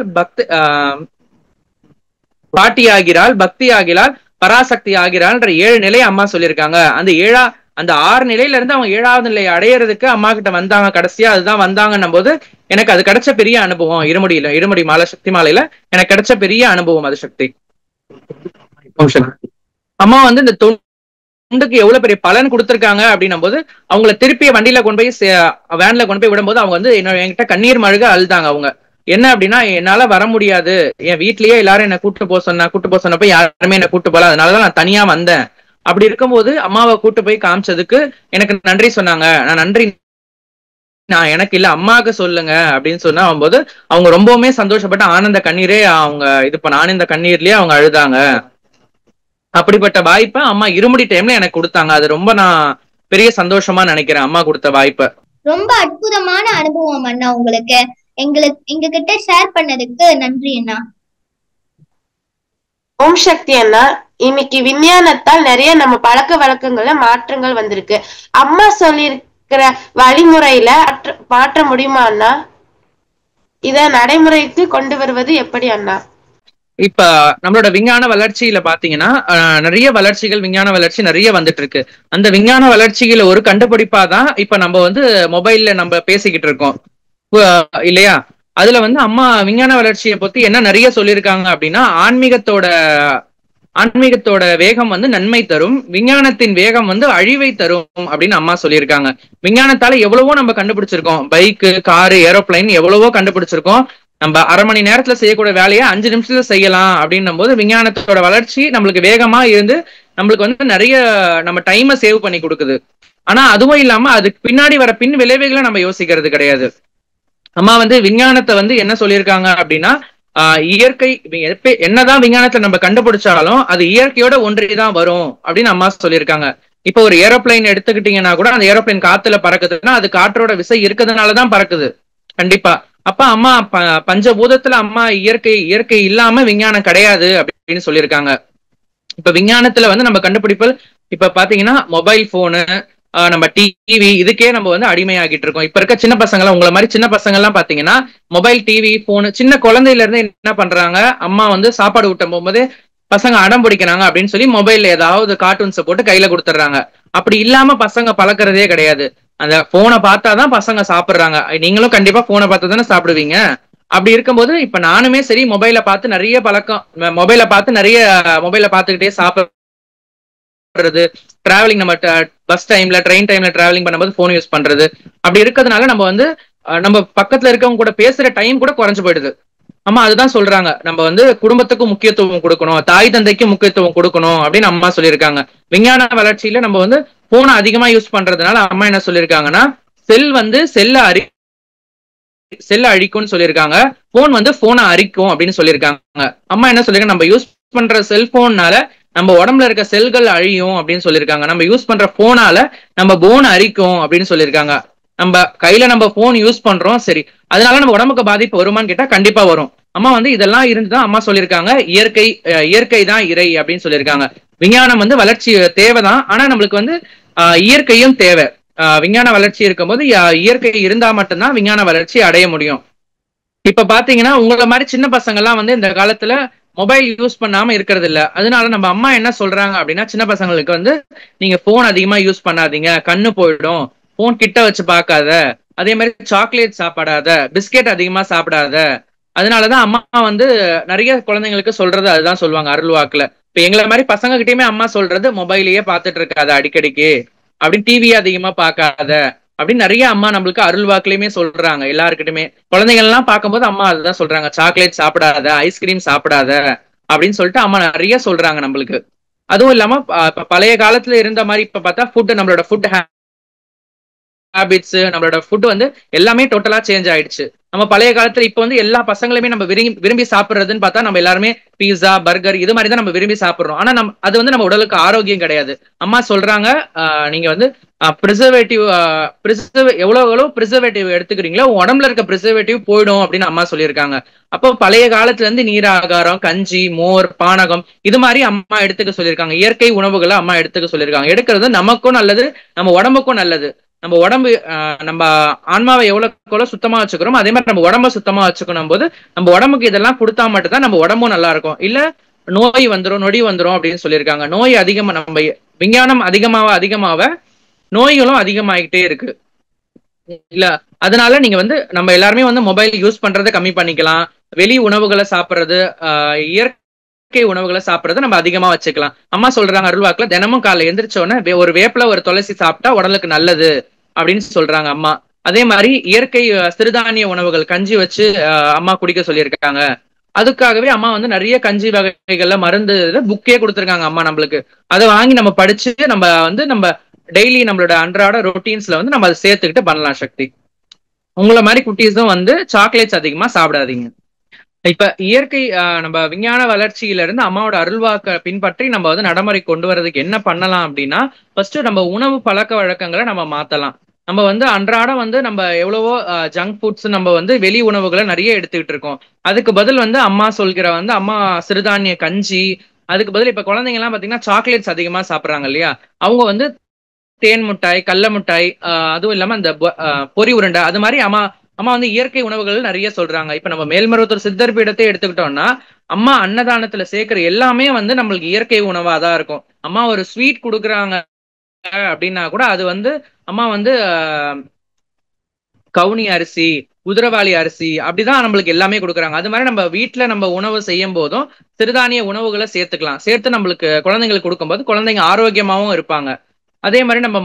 பாட்டி ஆகிறாள், பக்தி ஆகிறாள், பராசக்தி ஆகிறாள்ன்ற 7 நிலையை அம்மா சொல்லியிருக்காங்க. அந்த 6 நிலையில இருந்து அவங்க 7வது நிலையை அடையிறதுக்கு அம்மா கிட்ட வந்தாங்க, கடைசியா அதுதான் வந்தாங்கன்னும் போது எனக்கு அது கிடைச்ச பெரிய அனுபவம். இருமுடி மாலை சக்தி மாலையில எனக்கு கிடைச்ச பெரிய அனுபவம் அது. சக்தி அம்மா வந்து இந்த தொண்டுக்கு எவ்வளவு பெரிய பலன் கொடுத்திருக்காங்க அப்படின்னும் போது, அவங்கள திருப்பி வண்டியில கொண்டு போய் வேன்ல கொண்டு போய் விடும்போது அவங்க வந்து என்கிட்ட கண்ணீர் மழுக அழுதாங்க. அவங்க என்ன அப்படின்னா, என்னால வர முடியாது, என் வீட்லயே எல்லாரும் என்ன கூட்டு போக சொன்னப்ப யாருமே என்ன கூட்டு போல, அதனாலதான் நான் தனியா வந்தேன். அப்படி இருக்கும்போது அம்மாவை கூட்டு போய் காமிச்சதுக்கு எனக்கு நன்றி சொன்னாங்க. நான் எனக்கு இல்ல, அம்மாவுக்கு சொல்லுங்க அப்படின்னு சொன்னா போது அவங்க ரொம்பவுமே சந்தோஷப்பட்டு ஆனந்த கண்ணீரே அவங்க ஆனந்த கண்ணீர்லயே அவங்க அழுதாங்க. அப்படிப்பட்ட வாய்ப்பை அம்மா இருமுடி டைம்ல எனக்கு கொடுத்தாங்க. அது ரொம்ப நான் பெரிய சந்தோஷமா நினைக்கிறேன், அம்மா கொடுத்த வாய்ப்பை. ரொம்ப அற்புதமான அனுபவம் அண்ணா. உங்களுக்கு எங்க கிட்ட ஷேர் பண்ணதுக்கு நன்றி அண்ணா. ஓம் சக்தி அண்ணா, இன்னைக்கு விஞ்ஞானத்தால் நிறைய நம்ம பழக்க வழக்கங்கள்ல மாற்றங்கள் வந்திருக்கு. அம்மா சொல்லியிருக்கிற வழிமுறையில மாற்ற முடியுமா அண்ணா? இத நடைமுறைக்கு கொண்டு வருவது எப்படி அண்ணா? இப்ப நம்மளோட விஞ்ஞான வளர்ச்சியில பாத்தீங்கன்னா நிறைய விஞ்ஞான வளர்ச்சி நிறைய வந்துட்டு இருக்கு. அந்த விஞ்ஞான வளர்ச்சியில ஒரு கண்டுபிடிப்பாதான் இப்ப நம்ம வந்து மொபைல்ல நம்ம பேசிக்கிட்டு இருக்கோம் இல்லையா? அதுல வந்து அம்மா விஞ்ஞான வளர்ச்சியை பத்தி என்ன நிறைய சொல்லியிருக்காங்க அப்படின்னா, ஆன்மீகத்தோட வேகம் வந்து நன்மை தரும், விஞ்ஞானத்தின் வேகம் வந்து அழிவை தரும் அப்படின்னு அம்மா சொல்லியிருக்காங்க. விஞ்ஞானத்தால எவ்வளவோ நம்ம கண்டுபிடிச்சிருக்கோம், பைக்கு, காரு, ஏரோப்ளைன் எவ்வளவோ கண்டுபிடிச்சிருக்கோம். நம்ம அரை மணி நேரத்துல செய்யக்கூடிய வேலையை 5 நிமிஷத்துல செய்யலாம் அப்படின்னும் போது விஞ்ஞானத்தோட வளர்ச்சி நம்மளுக்கு வேகமா இருந்து நம்மளுக்கு வந்து நிறைய நம்ம டைமை சேவ் பண்ணி கொடுக்குது. ஆனா அதுவும் இல்லாம அதுக்கு பின்னாடி வர பின் விளைவுகளை நம்ம யோசிக்கிறது கிடையாது. அம்மா வந்து விஞ்ஞானத்தை வந்து என்ன சொல்லியிருக்காங்க அப்படின்னா, இயற்கை என்னதான் விஞ்ஞானத்தை நம்ம கண்டுபிடிச்சாலும் அது இயற்கையோட ஒன்றிதான் வரும் அப்படின்னு அம்மா சொல்லியிருக்காங்க. இப்ப ஒரு ஏரோப்ளைன் எடுத்துக்கிட்டீங்கன்னா கூட அந்த ஏரோப்ளைன் காத்துல பறக்குதுன்னா அது காற்றோட விசை இருக்கிறதுனாலதான் பறக்குது கண்டிப்பா. அப்ப அம்மா பஞ்சபூதத்துல அம்மா இயற்கை இல்லாம விஞ்ஞானம் கிடையாது அப்படின்னு சொல்லியிருக்காங்க. இப்ப விஞ்ஞானத்துல வந்து நம்ம கண்டுபிடிப்பது இப்ப பாத்தீங்கன்னா மொபைல் போனு, நம்ம டிவி, இதுக்கே நம்ம வந்து அடிமையாகிட்டு இருக்கோம். இப்ப இருக்க சின்ன பசங்க எல்லாம், உங்களை மாதிரி சின்ன பசங்க எல்லாம் பாத்தீங்கன்னா மொபைல், டிவி, போனு, சின்ன குழந்தையில இருந்து என்ன பண்றாங்க, அம்மா வந்து சாப்பாடு ஊட்டும் போகும்போது பசங்க அடம் பிடிக்கிறாங்க அப்படின்னு சொல்லி மொபைல்ல ஏதாவது கார்ட்டூன்ஸை போட்டு கையில கொடுத்துட்றாங்க. அப்படி இல்லாம பசங்க பழக்கிறதே கிடையாது. அந்த போனை பார்த்தாதான் பசங்க சாப்பிடுறாங்க. நீங்களும் கண்டிப்பா போனை பார்த்து தானே சாப்பிடுவீங்க. அப்படி இருக்கும்போது இப்ப நானுமே சரி மொபைலை பார்த்து நிறைய பழக்கம், மொபைலை பார்த்துக்கிட்டே சாப்பிடுறது, டிராவலிங், நம்ம பஸ் டைம்ல ட்ரெயின் டைம்ல டிராவலிங் பண்ணும்போது போன் யூஸ் பண்றது, அப்படி இருக்கிறதுனால நம்ம வந்து நம்ம பக்கத்துல இருக்கவங்க கூட பேசுற டைம் கூட குறைஞ்சு போயிடுது. அம்மா அதுதான் சொல்றாங்க, நம்ம வந்து குடும்பத்துக்கு முக்கியத்துவம் கொடுக்கணும், தாய் தந்தைக்கு முக்கியத்துவம் கொடுக்கணும் அப்படின்னு அம்மா சொல்லியிருக்காங்க. விஞ்ஞான வளர்ச்சியில நம்ம வந்து போனை அதிகமா யூஸ் பண்றதுனால அம்மா என்ன சொல்லியிருக்காங்கன்னா, செல்ல அழிக்கும்னு சொல்லியிருக்காங்க, போன் வந்து போனை அரிக்கும் அப்படின்னு சொல்லியிருக்காங்க. அம்மா என்ன சொல்லிருக்காங்க, நம்ம யூஸ் பண்ற செல்போன்னால நம்ம உடம்புல இருக்க செல்கள் அழியும் அப்படின்னு சொல்லியிருக்காங்க. நம்ம யூஸ் பண்ற போனால நம்ம போன் அரிக்கும் அப்படின்னு சொல்லியிருக்காங்க. நம்ம கையில நம்ம போன் யூஸ் பண்றோம் சரி, அதனால நம்ம உடம்புக்கு பாதிப்பு வருமான்னு கேட்டா கண்டிப்பா வரும். அம்மா வந்து இதெல்லாம் இருந்துதான் அம்மா சொல்லியிருக்காங்க, இயற்கை தான் இறை அப்படின்னு சொல்லியிருக்காங்க. விஞ்ஞானம் வந்து வளர்ச்சி தேவைதான், ஆனா நம்மளுக்கு வந்து இயற்கையும் தேவை. விஞ்ஞான வளர்ச்சி இருக்கும்போது இயற்கை இருந்தா மட்டும்தான் விஞ்ஞான வளர்ச்சி அடைய முடியும். இப்ப பாத்தீங்கன்னா உங்களை மாதிரி சின்ன பசங்க எல்லாம் வந்து இந்த காலத்துல மொபைல் யூஸ் பண்ணாம இருக்கிறது இல்ல. அதனால நம்ம அம்மா என்ன சொல்றாங்க அப்படின்னா, சின்ன பசங்களுக்கு வந்து நீங்க போன் அதிகமா யூஸ் பண்ணாதீங்க, கண்ணு போயிடும், போன் கிட்ட வச்சு பார்க்காத, அதே மாதிரி சாக்லேட் சாப்பிடாத, பிஸ்கெட் அதிகமா சாப்பிடாத. அதனாலதான் அம்மா வந்து நிறைய குழந்தைங்களுக்கு சொல்றது அதுதான் சொல்லுவாங்க அருள்வாக்குல. இப்ப எங்களை மாதிரி பசங்க கிட்டயுமே அம்மா சொல்றது, மொபைலையே பார்த்துட்டு இருக்காத அடிக்கடிக்கு, அப்படின்னு டிவியே அதிகமா பார்க்காத அப்படின்னு நிறைய அம்மா நம்மளுக்கு அருள்வாக்குலயுமே சொல்றாங்க. எல்லாருக்கிட்டுமே குழந்தைகள் எல்லாம் பார்க்கும்போது அம்மா அதுதான் சொல்றாங்க, சாக்லேட் சாப்பிடாத, ஐஸ்கிரீம் சாப்பிடாத அப்படின்னு சொல்லிட்டு அம்மா நிறைய சொல்றாங்க நம்மளுக்கு. அதுவும் இல்லாம பழைய காலத்துல இருந்த மாதிரி இப்ப பார்த்தா ஃபுட், நம்மளோட ஃபுட் ஹேபிட்ஸ், நம்மளோட ஃபுட் வந்து எல்லாமே டோட்டலா சேஞ்ச் ஆயிடுச்சு. நம்ம பழைய காலத்துல இப்ப வந்து எல்லா பசங்களுமே நம்ம விரும்பி சாப்பிடுறதுன்னு பார்த்தா நம்ம எல்லாருமே பீஸா பர்கர் இது மாதிரி தான் நம்ம விரும்பி சாப்பிடுறோம். ஆனா அது வந்து நம்ம உடலுக்கு ஆரோக்கியம் கிடையாது. அம்மா சொல்றாங்க நீங்க வந்து எவ்வளவு ப்ரிசர்வேட்டிவ் எடுத்துக்கிறீங்களோ உடம்புல இருக்க ப்ரிசர்வேட்டிவ் போயிடும் அப்படின்னு அம்மா சொல்லியிருக்காங்க. அப்போ பழைய காலத்துல இருந்து நீர் ஆகாரம், கஞ்சி, மோர், பானகம் இது மாதிரி அம்மா எடுத்துக்க சொல்லியிருக்காங்க. இயற்கை உணவுகளை அம்மா எடுத்துக்க சொல்லியிருக்காங்க. எடுக்கிறது நமக்கும் நல்லது, நம்ம உடம்புக்கும் நல்லது. நம்ம உடம்பு நம்ம ஆன்மாவை எவ்வளவு சுத்தமா வச்சுக்கிறோம், அதே மாதிரி நம்ம உடம்ப சுத்தமா வச்சுக்கணும் போது நம்ம உடம்புக்கு இதெல்லாம் கொடுத்தா மட்டும்தான் நம்ம உடம்பும் நல்லா இருக்கும். இல்ல நோய் வந்துடும், நொடி வந்துடும் அப்படின்னு சொல்லியிருக்காங்க. நோய் அதிகமா நம்ம விஞ்ஞானம் அதிகமாவ நோய்களும் அதிகமாயிட்டே இருக்கு இல்ல. அதனால நீங்க வந்து நம்ம எல்லாருமே வந்து மொபைல் யூஸ் பண்றதை கம்மி பண்ணிக்கலாம். வெளி உணவுகளை சாப்பிடுறது, இயற்கை உணவுகளை சாப்பிடுறதை நம்ம அதிகமா வச்சுக்கலாம். அம்மா சொல்றாங்க அருள்வாக்குல தினமும் காலைல எந்திரிச்ச உடனே ஒரு வேப்பில ஒரு துளசி சாப்பிட்டா உடலுக்கு நல்லது அப்படின்னு சொல்றாங்க அம்மா. அதே மாதிரி இயற்கை சிறுதானிய உணவுகள் கஞ்சி வச்சு அம்மா குடிக்க சொல்லியிருக்காங்க. அதுக்காகவே அம்மா வந்து நிறைய கஞ்சி வகைகள்ல மருந்து புக்கே கொடுத்துருக்காங்க அம்மா நம்மளுக்கு. அதை வாங்கி நம்ம படிச்சு நம்ம டெய்லி நம்மளோட அன்றாட ரொட்டீன்ஸ்ல வந்து நம்ம அதை சேர்த்துக்கிட்டு பண்ணலாம். சக்தி, உங்களை மாதிரி குட்டீஸும் வந்து சாக்லேட்ஸ் அதிகமா சாப்பிடாதீங்க. இப்ப இயற்கை நம்ம விஞ்ஞான வளர்ச்சியில இருந்து அம்மாவோட அருள்வாக்க பின்பற்றி நம்ம வந்து நடைமுறை கொண்டு வர்றதுக்கு என்ன பண்ணலாம் அப்படின்னா, ஃபர்ஸ்ட் நம்ம உணவு பழக்க வழக்கங்களை நம்ம மாத்தலாம். நம்ம வந்து அன்றாடம் வந்து நம்ம எவ்வளவோ ஜங்க் ஃபுட்ஸ் நம்ம வந்து வெளி உணவுகளை நிறைய எடுத்துக்கிட்டு இருக்கோம். அதுக்கு பதில் வந்து அம்மா சொல்கிற வந்து அம்மா சிறுதானிய கஞ்சி, அதுக்கு பதில் இப்ப குழந்தைங்க எல்லாம் பாத்தீங்கன்னா சாக்லேட்ஸ் அதிகமா சாப்பிடுறாங்க இல்லையா, அவங்க வந்து தேன் முட்டாய், கடல முட்டாய், அதுவும் இல்லாம அந்த பொரி உருண்டை, அது மாதிரி அம்மா வந்து இயற்கை உணவுகள் நிறைய சொல்றாங்க. இப்ப நம்ம மேல்மருவத்தூர் சித்தர் பீடத்தை எடுத்துக்கிட்டோம்னா அம்மா அன்னதானத்துல சேர்க்கிற எல்லாமே வந்து நம்மளுக்கு இயற்கை உணவா தான் இருக்கும். அம்மா ஒரு ஸ்வீட் கொடுக்குறாங்க அப்படின்னா கூட அது வந்து அம்மா வந்து கவுனி அரிசி, குதிரவாளி அரிசி அப்படிதான் நம்மளுக்கு எல்லாமே கொடுக்குறாங்க. அது மாதிரி நம்ம வீட்டுல நம்ம உணவு செய்யும் போதும் சிறுதானிய உணவுகளை சேர்த்துக்கலாம். சேர்த்து நம்மளுக்கு குழந்தைங்களுக்கு கொடுக்கும்போது குழந்தைங்க ஆரோக்கியமாவும் இருப்பாங்க. அதே மாதிரி நம்ம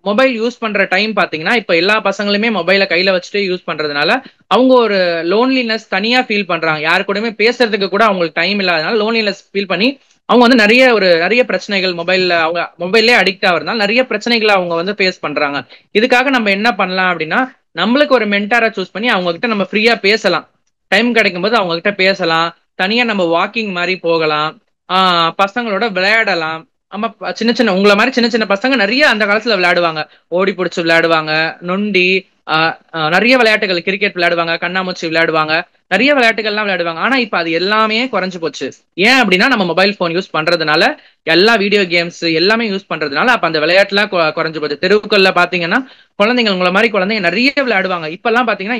மொபைல் யூஸ் பண்ற டைம் பாத்தீங்கன்னா இப்ப எல்லா பசங்களுமே மொபைலை கையில வச்சுட்டு யூஸ் பண்றதுனால அவங்க ஒரு லோன்லினஸ் தனியா ஃபீல் பண்றாங்க. யாரு கூடயுமே பேசுறதுக்கு கூட அவங்களுக்கு டைம் இல்லாதனால லோன்லினஸ் ஃபீல் பண்ணி அவங்க வந்து நிறைய பிரச்சனைகள் அவங்க மொபைல்லே அடிக்ட் ஆகுறதுனால நிறைய பிரச்சனைகளை அவங்க வந்து ஃபேஸ் பண்றாங்க. இதுக்காக நம்ம என்ன பண்ணலாம் அப்படின்னா, நம்மளுக்கு ஒரு மென்டாரை சூஸ் பண்ணி அவங்க கிட்ட நம்ம ஃப்ரீயா பேசலாம். டைம் கிடைக்கும் போது அவங்க கிட்ட பேசலாம். தனியா நம்ம வாக்கிங் மாதிரி போகலாம், பசங்களோட விளையாடலாம். நம்ம சின்ன உங்களை மாதிரி சின்ன பசங்க நிறைய அந்த காலத்துல விளையாடுவாங்க. ஓடி பிடிச்சு விளையாடுவாங்க, நொண்டி, நிறைய விளையாட்டுகள், கிரிக்கெட் விளையாடுவாங்க, கண்ணாமூச்சி விளையாடுவாங்க, நிறைய விளையாட்டுகள்லாம் விளையாடுவாங்க. ஆனா இப்ப அது எல்லாமே குறைஞ்சு போச்சு. ஏன் அப்படின்னா நம்ம மொபைல் போன் யூஸ் பண்றதுனால, எல்லா வீடியோ கேம்ஸ் எல்லாமே யூஸ் பண்றதுனால அப்ப அந்த விளையாட்டுலாம் குறைஞ்சு போச்சு. தெருவுக்கள்ல பாத்தீங்கன்னா குழந்தைங்க உங்களை மாதிரி குழந்தைங்க நிறைய விளையாடுவாங்க. இப்ப எல்லாம் பாத்தீங்கன்னா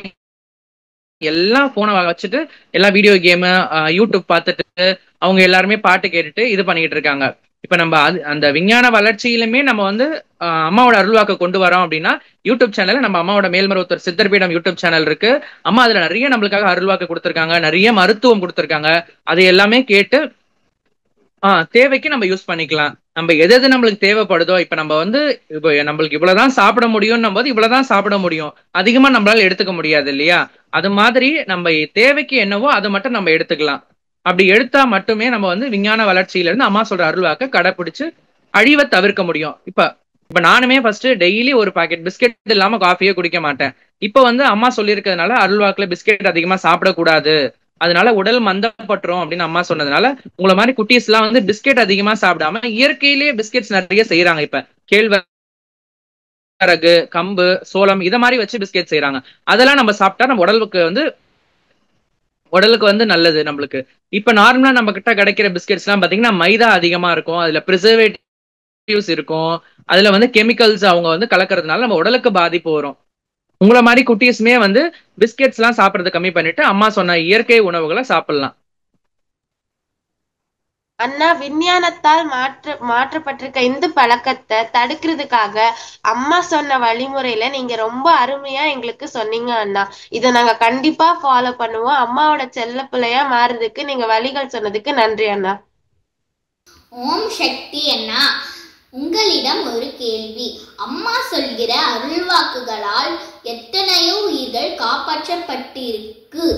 எல்லாம் போனை வச்சுட்டு எல்லாம் வீடியோ கேமு, யூடியூப் பார்த்துட்டு அவங்க எல்லாருமே பாட்டு கேட்டுட்டு இது பண்ணிட்டு இருக்காங்க. இப்ப நம்ம அந்த விஞ்ஞான வளர்ச்சியிலுமே நம்ம வந்து அம்மாவோட அருள்வாக்க கொண்டு வரோம் அப்படின்னா, யூடியூப் சேனல் நம்ம அம்மாவோட மேல்மருவத்தூர் சித்தர்பீடம் யூடியூப் சேனல் இருக்கு. அம்மா அதுல நிறைய நம்மளுக்காக அருள்வாக்கு கொடுத்துருக்காங்க, நிறைய மருத்துவம் கொடுத்துருக்காங்க. அது எல்லாமே கேட்டு தேவைக்கு நம்ம யூஸ் பண்ணிக்கலாம். நம்ம எது நம்மளுக்கு தேவைப்படுதோ, இப்ப நம்ம வந்து இப்போ நம்மளுக்கு இவ்வளவுதான் சாப்பிட முடியும்னும் போது இவ்வளவுதான் சாப்பிட முடியும், அதிகமா நம்மளால எடுத்துக்க முடியாது இல்லையா. அது மாதிரி நம்ம தேவைக்கு என்னவோ அதை மட்டும் நம்ம எடுத்துக்கலாம். அப்படி எடுத்தா மட்டுமே நம்ம வந்து விஞ்ஞான வளர்ச்சியில இருந்து அம்மா சொல்ற அருள்வாக்க கடைபிடிச்சு அழிவை தவிர்க்க முடியும். இப்ப நானுமே ஃபர்ஸ்ட் டெய்லி ஒரு பாக்கெட் பிஸ்கெட் இல்லாம காஃபியே குடிக்க மாட்டேன். இப்ப வந்து அம்மா சொல்லியிருக்கிறதுனால அருள்வாக்குல பிஸ்கெட் அதிகமா சாப்பிடக்கூடாது, அதனால உடல் மந்தப்பட்டுரும் அப்படின்னு அம்மா சொன்னதுனால உங்களை மாதிரி குட்டீஸ் எல்லாம் வந்து பிஸ்கெட் அதிகமா சாப்பிடாம இயற்கையிலேயே பிஸ்கெட்ஸ் நிறைய செய்யறாங்க. இப்ப கேழ்வரகு, கம்பு, சோளம் இத மாதிரி வச்சு பிஸ்கெட் செய்யறாங்க. அதெல்லாம் நம்ம சாப்பிட்டா நம்ம உடலுக்கு வந்து நல்லது நம்மளுக்கு. இப்ப நார்மலா நம்ம கிட்ட கிடைக்கிற பிஸ்கெட்ஸ் எல்லாம் பாத்தீங்கன்னா மைதா அதிகமா இருக்கும், அதுல ப்ரிசர்வேட்டிவ்ஸ் இருக்கும், அதுல வந்து கெமிக்கல்ஸ் அவங்க வந்து கலக்கறதுனால நம்ம உடலுக்கு பாதிப்பு வரும். உங்களை மாதிரி குட்டீஸுமே வந்து பிஸ்கெட்ஸ் எல்லாம் சாப்பிடறது கம்மி பண்ணிட்டு அம்மா சொன்ன இயற்கை உணவுகளை சாப்பிடலாம். அண்ணா, விஞ்ஞானத்தால் மாற்றப்பட்டிருக்க இந்த பழக்கத்தை தடுக்கிறதுக்காக அம்மா சொன்ன வழிமுறையில நீங்க ரொம்ப அருமையா எங்களுக்கு சொன்னீங்க அண்ணா. இதை நாங்க கண்டிப்பா ஃபாலோ பண்ணுவோம். அம்மாவோட செல்ல பிள்ளையா மாறுறதுக்கு நீங்க வழிகள் சொன்னதுக்கு நன்றி அண்ணா. ஓம் சக்தி அண்ணா, உங்களிடம் ஒரு கேள்வி. அம்மா சொல்கிற அருள்வாக்குகளால் எத்தனையோ உயிர்கள் காப்பாற்றப்பட்டிருக்கு.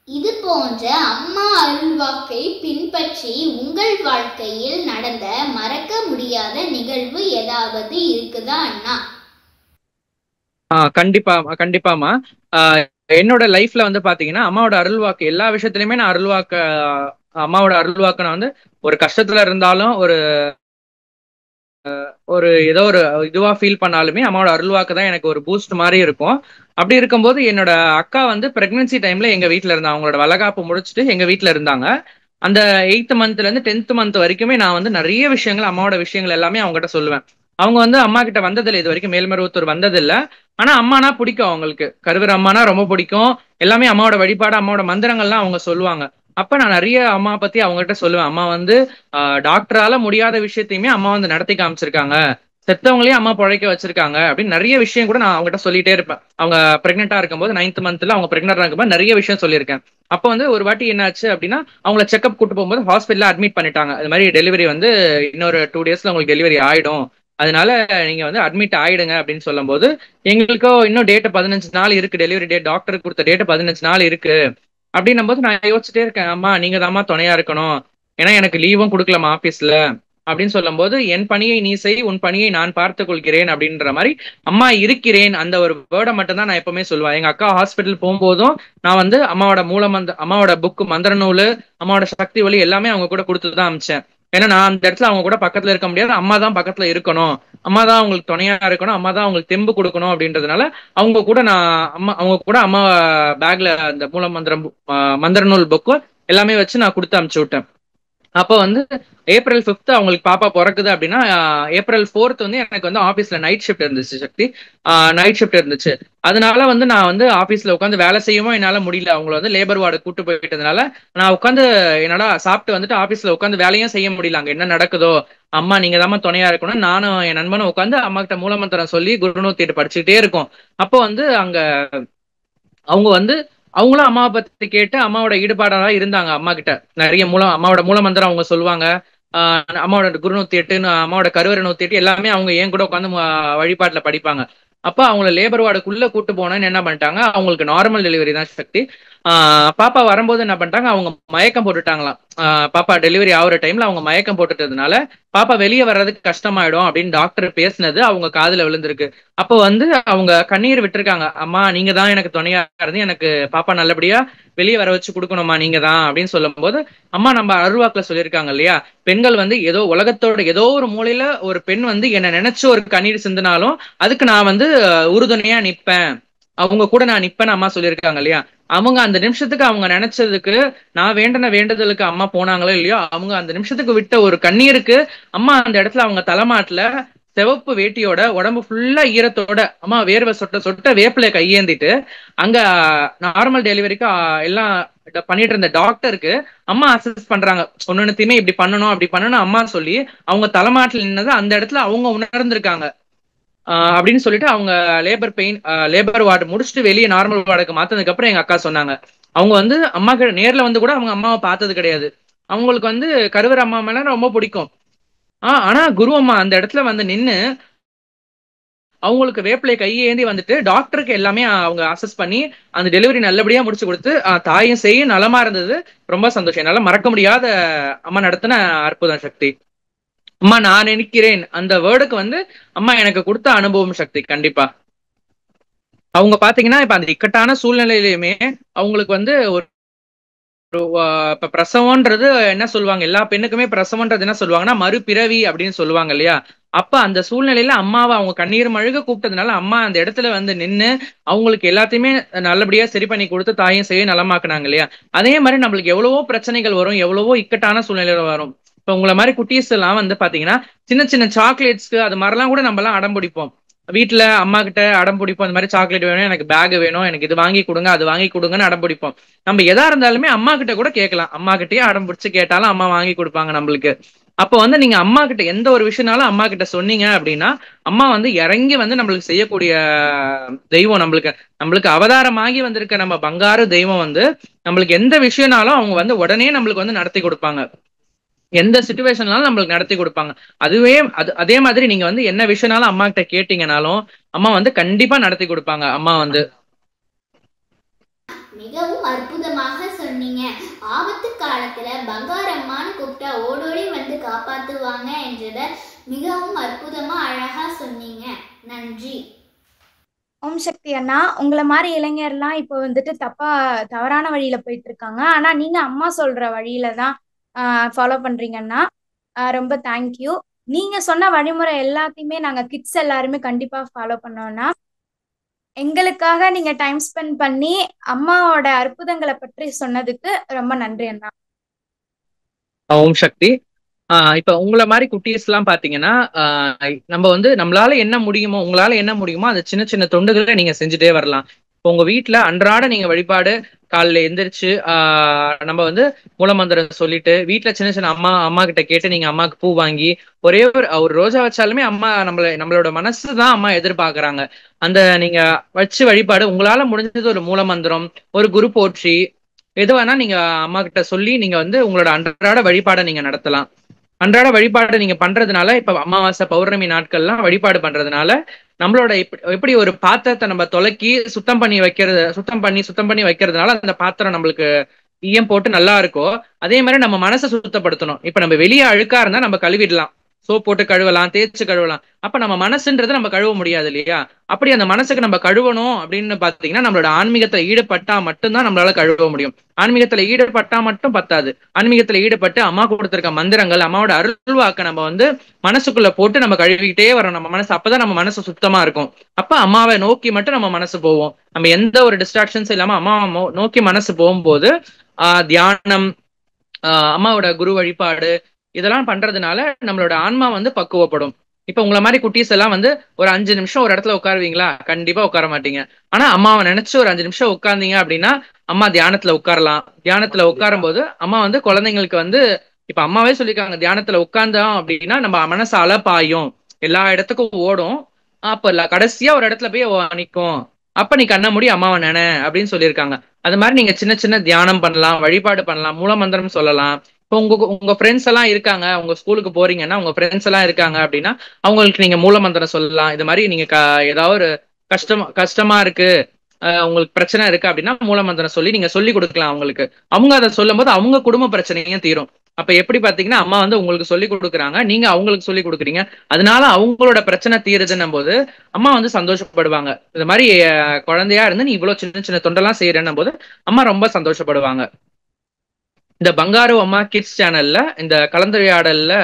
இது போன்ற அம்மா அருள்வாக்கை பின்பற்றி உங்கள் வாழ்க்கையில் நடந்த மறக்க முடியாத நிகழ்வு ஏதாவது இருக்குதா அண்ணா? கண்டிப்பாமா. ஆஹ் என்னோட லைஃப்ல வந்து பாத்தீங்கன்னா அம்மாவோட அருள்வாக்கு எல்லா விஷயத்திலயுமே நான் அம்மாவோட அருள்வாக்கு நான் வந்து ஒரு கஷ்டத்துல இருந்தாலும் ஒரு ஏதோ ஒரு இதுவா ஃபீல் பண்ணாலுமே அம்மாவோட அருள்வாக்கு தான் எனக்கு ஒரு பூஸ்ட் மாதிரி இருக்கும். அப்படி இருக்கும்போது என்னோட அக்கா வந்து பிரெக்னன்சி டைம்ல எங்க வீட்ல இருந்தாங்க. அவங்களோட வளகாப்பு முடிச்சுட்டு எங்க வீட்ல இருந்தாங்க. அந்த 8th மந்த்ல இருந்து 10th மந்த் வரைக்குமே நான் வந்து நிறைய விஷயங்கள் அம்மாவோட விஷயங்கள் எல்லாமே அவங்ககிட்ட சொல்லுவேன். அவங்க வந்து அம்மா கிட்ட வந்ததில்லை, இது வரைக்கும் மேல்மருவத்தூர் வந்ததில்ல. ஆனா அம்மானா பிடிக்கும் அவங்களுக்கு, கருவர் அம்மானா ரொம்ப பிடிக்கும். எல்லாமே அம்மாவோட வழிபாடு அம்மாவோட மந்திரங்கள்லாம் அவங்க சொல்லுவாங்க. அப்ப நான் நிறைய அம்மா பத்தி அவங்ககிட்ட சொல்லுவேன். அம்மா வந்து டாக்டரால முடியாத விஷயத்தையுமே அம்மா வந்து நடத்தி காமிச்சிருக்காங்க, செத்தவங்களையும் அம்மா பிழைக்க வச்சிருக்காங்க அப்படின்னு நிறைய விஷயம் கூட நான் அவங்ககிட்ட சொல்லிட்டே இருப்பேன். அவங்க பிரெக்னெண்டா இருக்கும்போது 9th மந்த்ல அவங்க பிரெக்னெண்டா இருக்கும்போது நிறைய விஷயம் சொல்லியிருக்கேன். அப்ப வந்து ஒரு வாட்டி என்னாச்சு அப்படின்னா, அவங்கள செக்அப் கூட்டு போகும்போது ஹாஸ்பிட்டல்ல அட்மிட் பண்ணிட்டாங்க. அது மாதிரி டெலிவரி வந்து இன்னொரு 2 டேஸ்ல உங்களுக்கு டெலிவரி ஆயிடும், அதனால நீங்க வந்து அட்மிட் ஆயிடுங்க அப்படின்னு சொல்லும் போது, எங்களுக்கோ இன்னும் டேட் 15 நாள் இருக்கு, டெலிவரி டேட் டாக்டர் கொடுத்த டேட் 15 நாள் இருக்கு. அப்படின்னும் போது நான் யோசிச்சுட்டே இருக்கேன், அம்மா நீங்க தாம்மா துணையா இருக்கணும், ஏன்னா எனக்கு லீவும் கொடுக்கலாமா ஆபீஸ்ல அப்படின்னு சொல்லும் போது, என் பணியை நீ செய், உன் பணியை நான் பார்த்துக் கொள்கிறேன் அப்படின்ற மாதிரி அம்மா இருக்கிறேன் அந்த ஒரு வேர்டை மட்டும் தான் நான் எப்பவுமே சொல்லுவேன். எங்க அக்கா ஹாஸ்பிட்டல் போகும்போதும் நான் வந்து அம்மாவோட புக்கு மந்திர நூலு, அம்மாவோட சக்தி ஒளி எல்லாமே அவங்க கூட கொடுத்துட்டு தான் அமிச்சேன். ஏன்னா நான் அந்த இடத்துல அவங்க கூட பக்கத்துல இருக்க முடியாது, அம்மா தான் பக்கத்துல இருக்கணும், அம்மா தான் அவங்களுக்கு துணையா இருக்கணும், அம்மா தான் அவங்களுக்கு தெம்பு கொடுக்கணும் அப்படின்றதுனால அவங்க கூட அம்மா பேக்ல அந்த மந்திர நூல் புக்கு எல்லாமே வச்சு நான் கொடுத்து அமுச்சு விட்டேன். அப்போ வந்து April 5th அவங்களுக்கு பாப்பா பிறக்குது அப்படின்னா, April 4th வந்து எனக்கு வந்து ஆபீஸ்ல நைட் ஷிஃப்ட் இருந்துச்சு சக்தி, நைட் ஷிஃப்ட் இருந்துச்சு. அதனால வந்து நான் வந்து ஆபீஸ்ல உட்காந்து வேலை செய்யவும் என்னால முடியல. அவங்கள வந்து லேபர் வார்டு கூட்டு போயிட்டதுனால நான் உட்காந்து என்னடா சாப்பிட்டு வந்துட்டு ஆபீஸ்ல உட்காந்து வேலையும் செய்ய முடியல. அங்க என்ன நடக்குதோ, அம்மா நீங்க தான் துணையா இருக்கணும், நானும் என் நண்பனும் உட்காந்து அம்மா கிட்ட மூலமந்திரம் சொல்லி குருநூத்திட்டு படிச்சுக்கிட்டே இருக்கோம். அப்போ வந்து அங்க அவங்க வந்து அவங்களும் அம்மாவை பத்தி கேட்டு அம்மாவோட ஈடுபாடா இருந்தாங்க. அம்மா கிட்ட நிறைய அம்மாவோட மூலமந்திரம் அவங்க சொல்லுவாங்க. அம்மாவோட குருநூத்தி 8, அம்மாவோட கருவறை 108 எல்லாமே அவங்க ஏன் கூட உட்காந்து வழிபாட்டுல படிப்பாங்க. அப்ப அவங்கள லேபர் வார்டுக்குள்ள கூட்டு போனேன்னு என்ன பண்ணிட்டாங்க, அவங்களுக்கு நார்மல் டெலிவரி தான் சக்தி. பாப்பா வரும்போது என்ன பண்ணிட்டாங்க, அவங்க மயக்கம் போட்டுட்டாங்களாம். பாப்பா டெலிவரி ஆகுற டைம்ல அவங்க மயக்கம் போட்டுட்டதுனால பாப்பா வெளியே வர்றதுக்கு கஷ்டமாயிடும் அப்படின்னு டாக்டர் பேசினது அவங்க காதுல விழுந்திருக்கு. அப்போ வந்து அவங்க கண்ணீர் விட்டுருக்காங்க, அம்மா நீங்க தான் எனக்கு துணையா இருந்து எனக்கு பாப்பா நல்லபடியா வெளியே வர வச்சு கொடுக்கணுமா நீங்க தான் அப்படின்னு சொல்லும் போது, அம்மா நம்ம அருள்வாக்குல சொல்லியிருக்காங்க இல்லையா, பெண்கள் வந்து ஏதோ உலகத்தோட ஏதோ ஒரு மூலையில ஒரு பெண் வந்து என்ன நினைச்சு ஒரு கண்ணீர் சிந்தினாலும் அதுக்கு நான் வந்து உறுதுணையா நிப்பேன், அவங்க கூட நான் நிப்பேன்னு அம்மா சொல்லியிருக்காங்க இல்லையா. அவங்க அந்த நிமிஷத்துக்கு அவங்க நினைச்சதுக்கு, நான் வேண்டின வேண்டுதலுக்கு அம்மா போனாங்களோ இல்லையோ, அவங்க அந்த நிமிஷத்துக்கு விட்ட ஒரு கண்ணீருக்கு அம்மா அந்த இடத்துல அவங்க தலைமாட்டுல சிவப்பு வேட்டியோட உடம்பு ஃபுல்லா ஈரத்தோட அம்மா வேர்வை சொட்ட சொட்ட வேப்பில கையேந்திட்டு அங்க நார்மல் டெலிவரிக்கு எல்லாம் பண்ணிட்டு இருந்த டாக்டருக்கு அம்மா அசஸ் பண்றாங்க, ஒன்னொன்னுத்தையுமே இப்படி பண்ணணும் அப்படி பண்ணணும் அம்மா சொல்லி அவங்க தலைமாட்டில் நின்னது அந்த இடத்துல அவங்க உணர்ந்திருக்காங்க. அப்படின்னு சொல்லிட்டு அவங்க லேபர் வார்டு முடிச்சுட்டு வெளியே நார்மல் வார்டுக்கு மாத்ததுக்கு அப்புறம் எங்க அக்கா சொன்னாங்க, அவங்க வந்து அம்மா நேர்ல வந்து கூட அவங்க அம்மாவை பார்த்தது கிடையாது. அவங்களுக்கு வந்து கருவர் அம்மா மேல ரொம்ப பிடிக்கும். ஆனா குரு அம்மா அந்த இடத்துல வந்து நின்னு அவங்களுக்கு வேப்பிலை கையேந்தி வந்துட்டு டாக்டருக்கு எல்லாமே அவங்க அசஸ் பண்ணி அந்த டெலிவரி நல்லபடியா முடிச்சு கொடுத்து தாயும் செய்யும் நலமா இருந்தது. ரொம்ப சந்தோஷம், என்னால மறக்க முடியாத அம்மா நடத்தின அற்புதம் சக்தி. அம்மா நான் நினைக்கிறேன் அந்த வேர்டுக்கு வந்து அம்மா எனக்கு கொடுத்த அனுபவம் சக்தி. கண்டிப்பா அவங்க பாத்தீங்கன்னா இப்ப அந்த இக்கட்டான சூழ்நிலையிலுமே அவங்களுக்கு வந்து இப்ப பிரசவம்ன்றது என்ன சொல்லுவாங்க, எல்லா பெண்ணுக்குமே பிரசவம்ன்றது என்ன சொல்லுவாங்கன்னா மறுபிறவி அப்படின்னு சொல்லுவாங்க இல்லையா. அப்ப அந்த சூழ்நிலையில அம்மாவை அவங்க கண்ணீர் மழுக கூப்பிட்டதுனால அம்மா அந்த இடத்துல வந்து நின்று அவங்களுக்கு எல்லாத்தையுமே நல்லபடியா சரி பண்ணி கொடுத்து தாயும் செய்ய நலமாக்குனாங்க இல்லையா. அதே மாதிரி நம்மளுக்கு எவ்வளவோ பிரச்சனைகள் வரும், எவ்வளவோ இக்கட்டான சூழ்நிலையில வரும். இப்ப உங்களை மாதிரி குட்டீஸ் எல்லாம் வந்து பாத்தீங்கன்னா சின்ன சின்ன சாக்லேட்ஸ்க்கு அது மாதிரிலாம் கூட நம்ம எல்லாம் அடம் பிடிப்போம். வீட்டுல அம்மா கிட்ட அடம் பிடிப்போம், இந்த மாதிரி சாக்லேட் வேணும், எனக்கு பேக் வேணும், எனக்கு இது வாங்கி கொடுங்க அது வாங்கி கொடுங்கன்னு அடம் பிடிப்போம். நம்ம எதா இருந்தாலுமே அம்மா கிட்ட கூட கேட்கலாம், அம்மா கிட்டயே அடம் பிடிச்சு கேட்டாலும் அம்மா வாங்கி கொடுப்பாங்க நம்மளுக்கு. அப்ப வந்து நீங்க அம்மா கிட்ட எந்த ஒரு விஷயம்னாலும் அம்மா கிட்ட சொன்னீங்க அப்படின்னா அம்மா வந்து இறங்கி வந்து நம்மளுக்கு செய்யக்கூடிய தெய்வம். நம்மளுக்கு அவதாரமாகி வந்திருக்க நம்ம பங்காரு தெய்வம் வந்து நம்மளுக்கு எந்த விஷயம்னாலும் அவங்க வந்து உடனே நம்மளுக்கு வந்து நடத்தி கொடுப்பாங்க, எந்த சிச்சுவேஷன்னாலும் நம்மளுக்கு நடத்தி கொடுப்பாங்க. அதே மாதிரி நீங்க வந்து என்ன விஷயம்னாலும் அம்மா கிட்ட கேட்டீங்கனாலும் அம்மா வந்து கண்டிப்பா நடத்தி கொடுப்பாங்க. அம்மா வந்து மிகவும் அற்புதமாக சொன்னீங்க. ஆபத்து காலத்துல பங்காரம்மான்னு கூப்பிட்டா ஓடோடி வந்து காப்பாத்துவாங்க என்றத மிகவும் அற்புதமா அழகா சொன்னீங்க. நன்றி. ஓம் சக்தி அண்ணா, உங்களை மாதிரி இளைஞர்லாம் இப்போ வந்துட்டு தவறான வழியில போயிட்டு இருக்காங்க. ஆனா நீங்க அம்மா சொல்ற வழியில தான் ஃபாலோ பண்றீங்கன்னா ரொம்ப தேங்க்யூ. நீங்க சொன்ன வழிமுறை எல்லாத்தையுமே நாங்க கிட்ஸ் எல்லாருமே கண்டிப்பா ஃபாலோ பண்ணோம்னா, எங்களுக்காக நீங்க டைம் ஸ்பெண்ட் பண்ணி அம்மாவோட அற்புதங்களை பற்றி சொன்னதுக்கு ரொம்ப நன்றி அண்ணா. ஓம் சக்தி. இப்ப உங்களை மாதிரி குட்டீஸ் எல்லாம் பாத்தீங்கன்னா, நம்ம வந்து நம்மளால என்ன முடியுமோ, உங்களால என்ன முடியுமோ அந்த சின்ன சின்ன தொண்டுகளை நீங்க செஞ்சுட்டே வரலாம். இப்போ உங்க வீட்டுல அன்றாட நீங்க வழிபாடு காலைல எந்திரிச்சு நம்ம வந்து மூலமந்திரம் சொல்லிட்டு வீட்டுல சின்ன சின்ன அம்மா கிட்ட கேட்டு நீங்க அம்மாக்கு பூ வாங்கி ஒரே ஒரு ரோஜா வச்சாலுமே அம்மா நம்மளோட மனசுதான் அம்மா எதிர்பார்க்கறாங்க. அந்த நீங்க வச்சு வழிபாடு உங்களால முடிஞ்சது ஒரு மூலமந்திரம், ஒரு குரு போற்றி, எது வேணா நீங்க அம்மா கிட்ட சொல்லி நீங்க வந்து உங்களோட அன்றாட வழிபாடை நீங்க நடத்தலாம். அன்றாட வழிபாடு நீங்க பண்றதுனால இப்ப அமாவாசை பௌர்ணமி நாட்கள்லாம் வழிபாடு பண்றதுனால நம்மளோட எப்படி ஒரு பாத்திரத்தை நம்ம தொலைக்கி சுத்தம் பண்ணி வைக்கிறதுனால அந்த பாத்திரம் நம்மளுக்கு ஈயம் போட்டு நல்லா இருக்கோ, அதே மாதிரி நம்ம மனசை சுத்தப்படுத்தணும். இப்ப நம்ம வெளியே அழுக்கா இருந்தா நம்ம கழுவிடலாம், சோப் போட்டு கழுவலாம், தேய்ச்சு கழுவலாம். அப்ப நம்ம மனசுன்றது நம்ம கழுவ முடியாது இல்லையா? அப்படி அந்த மனசுக்கு நம்ம கழுவணும் அப்படின்னு பாத்தீங்கன்னா நம்மளோட ஆன்மீகத்துல ஈடுபட்டா மட்டும்தான் நம்மளால கழுவ முடியும். ஆன்மீகத்துல ஈடுபட்டா மட்டும் பத்தாது. ஆன்மீகத்துல ஈடுபட்டு அம்மா கொடுத்திருக்க மந்திரங்கள், அம்மாவோட அருள்வாக்க நம்ம வந்து மனசுக்குள்ள போட்டு நம்ம கழுவிக்கிட்டே வரோம் நம்ம மனசு. அப்பதான் நம்ம மனசு சுத்தமா இருக்கும். அப்ப அம்மாவை நோக்கி மட்டும் நம்ம மனசு போவோம். நம்ம எந்த ஒரு டிஸ்ட்ராக்ஷன்ஸ் இல்லாம அம்மாவை நோக்கி மனசு போகும்போது தியானம், அம்மாவோட குரு வழிபாடு இதெல்லாம் பண்றதுனால நம்மளோட ஆன்மா வந்து பக்குவப்படும். இப்ப உங்களை மாதிரி குட்டீஸ் எல்லாம் வந்து ஒரு 5 நிமிஷம் ஒரு இடத்துல உட்காருவீங்களா? கண்டிப்பா உட்கார மாட்டீங்க. ஆனா அம்மாவை நினைச்சு ஒரு 5 நிமிஷம் உட்கார்ந்தீங்க அப்படின்னா அம்மா தியானத்துல உட்காரலாம். தியானத்துல உட்காரும் போது அம்மா வந்து குழந்தைங்களுக்கு வந்து இப்ப அம்மாவே சொல்லிருக்காங்க, தியானத்துல உட்கார்ந்தோம் அப்படின்னா நம்ம மனசு அலப்பாயும், எல்லா இடத்துக்கும் ஓடும், அப்ப கடைசியா ஒரு இடத்துல போய் நிக்கும். அப்ப நீ கண்ண மூடி அம்மாவை நினை அப்படின்னு சொல்லியிருக்காங்க. அது மாதிரி நீங்க சின்ன சின்ன தியானம் பண்ணலாம், வழிபாடு பண்ணலாம், மூலமந்திரம் சொல்லலாம். இப்போ உங்க ஃப்ரெண்ட்ஸ் எல்லாம் இருக்காங்க, உங்க ஸ்கூலுக்கு போறீங்கன்னா உங்க ஃப்ரெண்ட்ஸ் எல்லாம் இருக்காங்க அப்படின்னா அவங்களுக்கு நீங்க மூலமந்திரம் சொல்லலாம். இது மாதிரி நீங்க ஏதாவது ஒரு கஷ்டமா இருக்கு, உங்களுக்கு பிரச்சனை இருக்கு அப்படின்னா மூலமந்திரம் சொல்லி நீங்க சொல்லி கொடுக்கலாம் அவங்களுக்கு. அவங்க அதை சொல்லும் போது அவங்க குடும்ப பிரச்சனையும் தீரும். அப்ப எப்படி பாத்தீங்கன்னா அம்மா வந்து உங்களுக்கு சொல்லி கொடுக்குறாங்க, நீங்க அவங்களுக்கு சொல்லி கொடுக்குறீங்க, அதனால அவங்களோட பிரச்சனை தீருதுன்னும் போது அம்மா வந்து சந்தோஷப்படுவாங்க. இந்த மாதிரி குழந்தையா இருந்து நீ இவ்வளவு சின்ன சின்ன தொண்டெல்லாம் செய்யறன்னும் போது அம்மா ரொம்ப சந்தோஷப்படுவாங்க. இந்த பங்காரு அம்மா கிட்ஸ் சேனல்ல இந்த கலந்துரையாடல்ல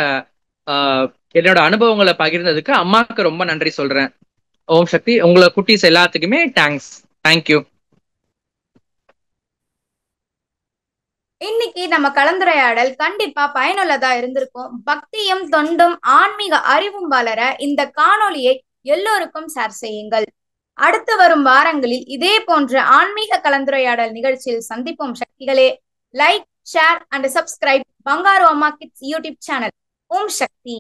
என்னோட அனுபவங்களை பகிர்ந்ததுக்கு அம்மாவுக்கு ரொம்ப நன்றி சொல்றேன். ஓம் சக்தி. உங்களை குட்டீஸ் எல்லாத்துக்குமே தேங்க்ஸ். தேங்க்யூ. இன்னைக்கு நம்ம கலந்துரையாடல் கண்டிப்பா பயனுள்ளதா இருந்திருக்கும். பக்தியும் தொண்டும் ஆன்மீக அறிவும் வளர இந்த காணொளியை எல்லோருக்கும் ஷேர் செய்யுங்கள். அடுத்து வரும் வாரங்களில் இதே போன்ற ஆன்மீக கலந்துரையாடல் நிகழ்ச்சியில் சந்திப்போம் சக்திகளே. Like, share and subscribe Bangaru Amma kids YouTube channel. Om Sakthi.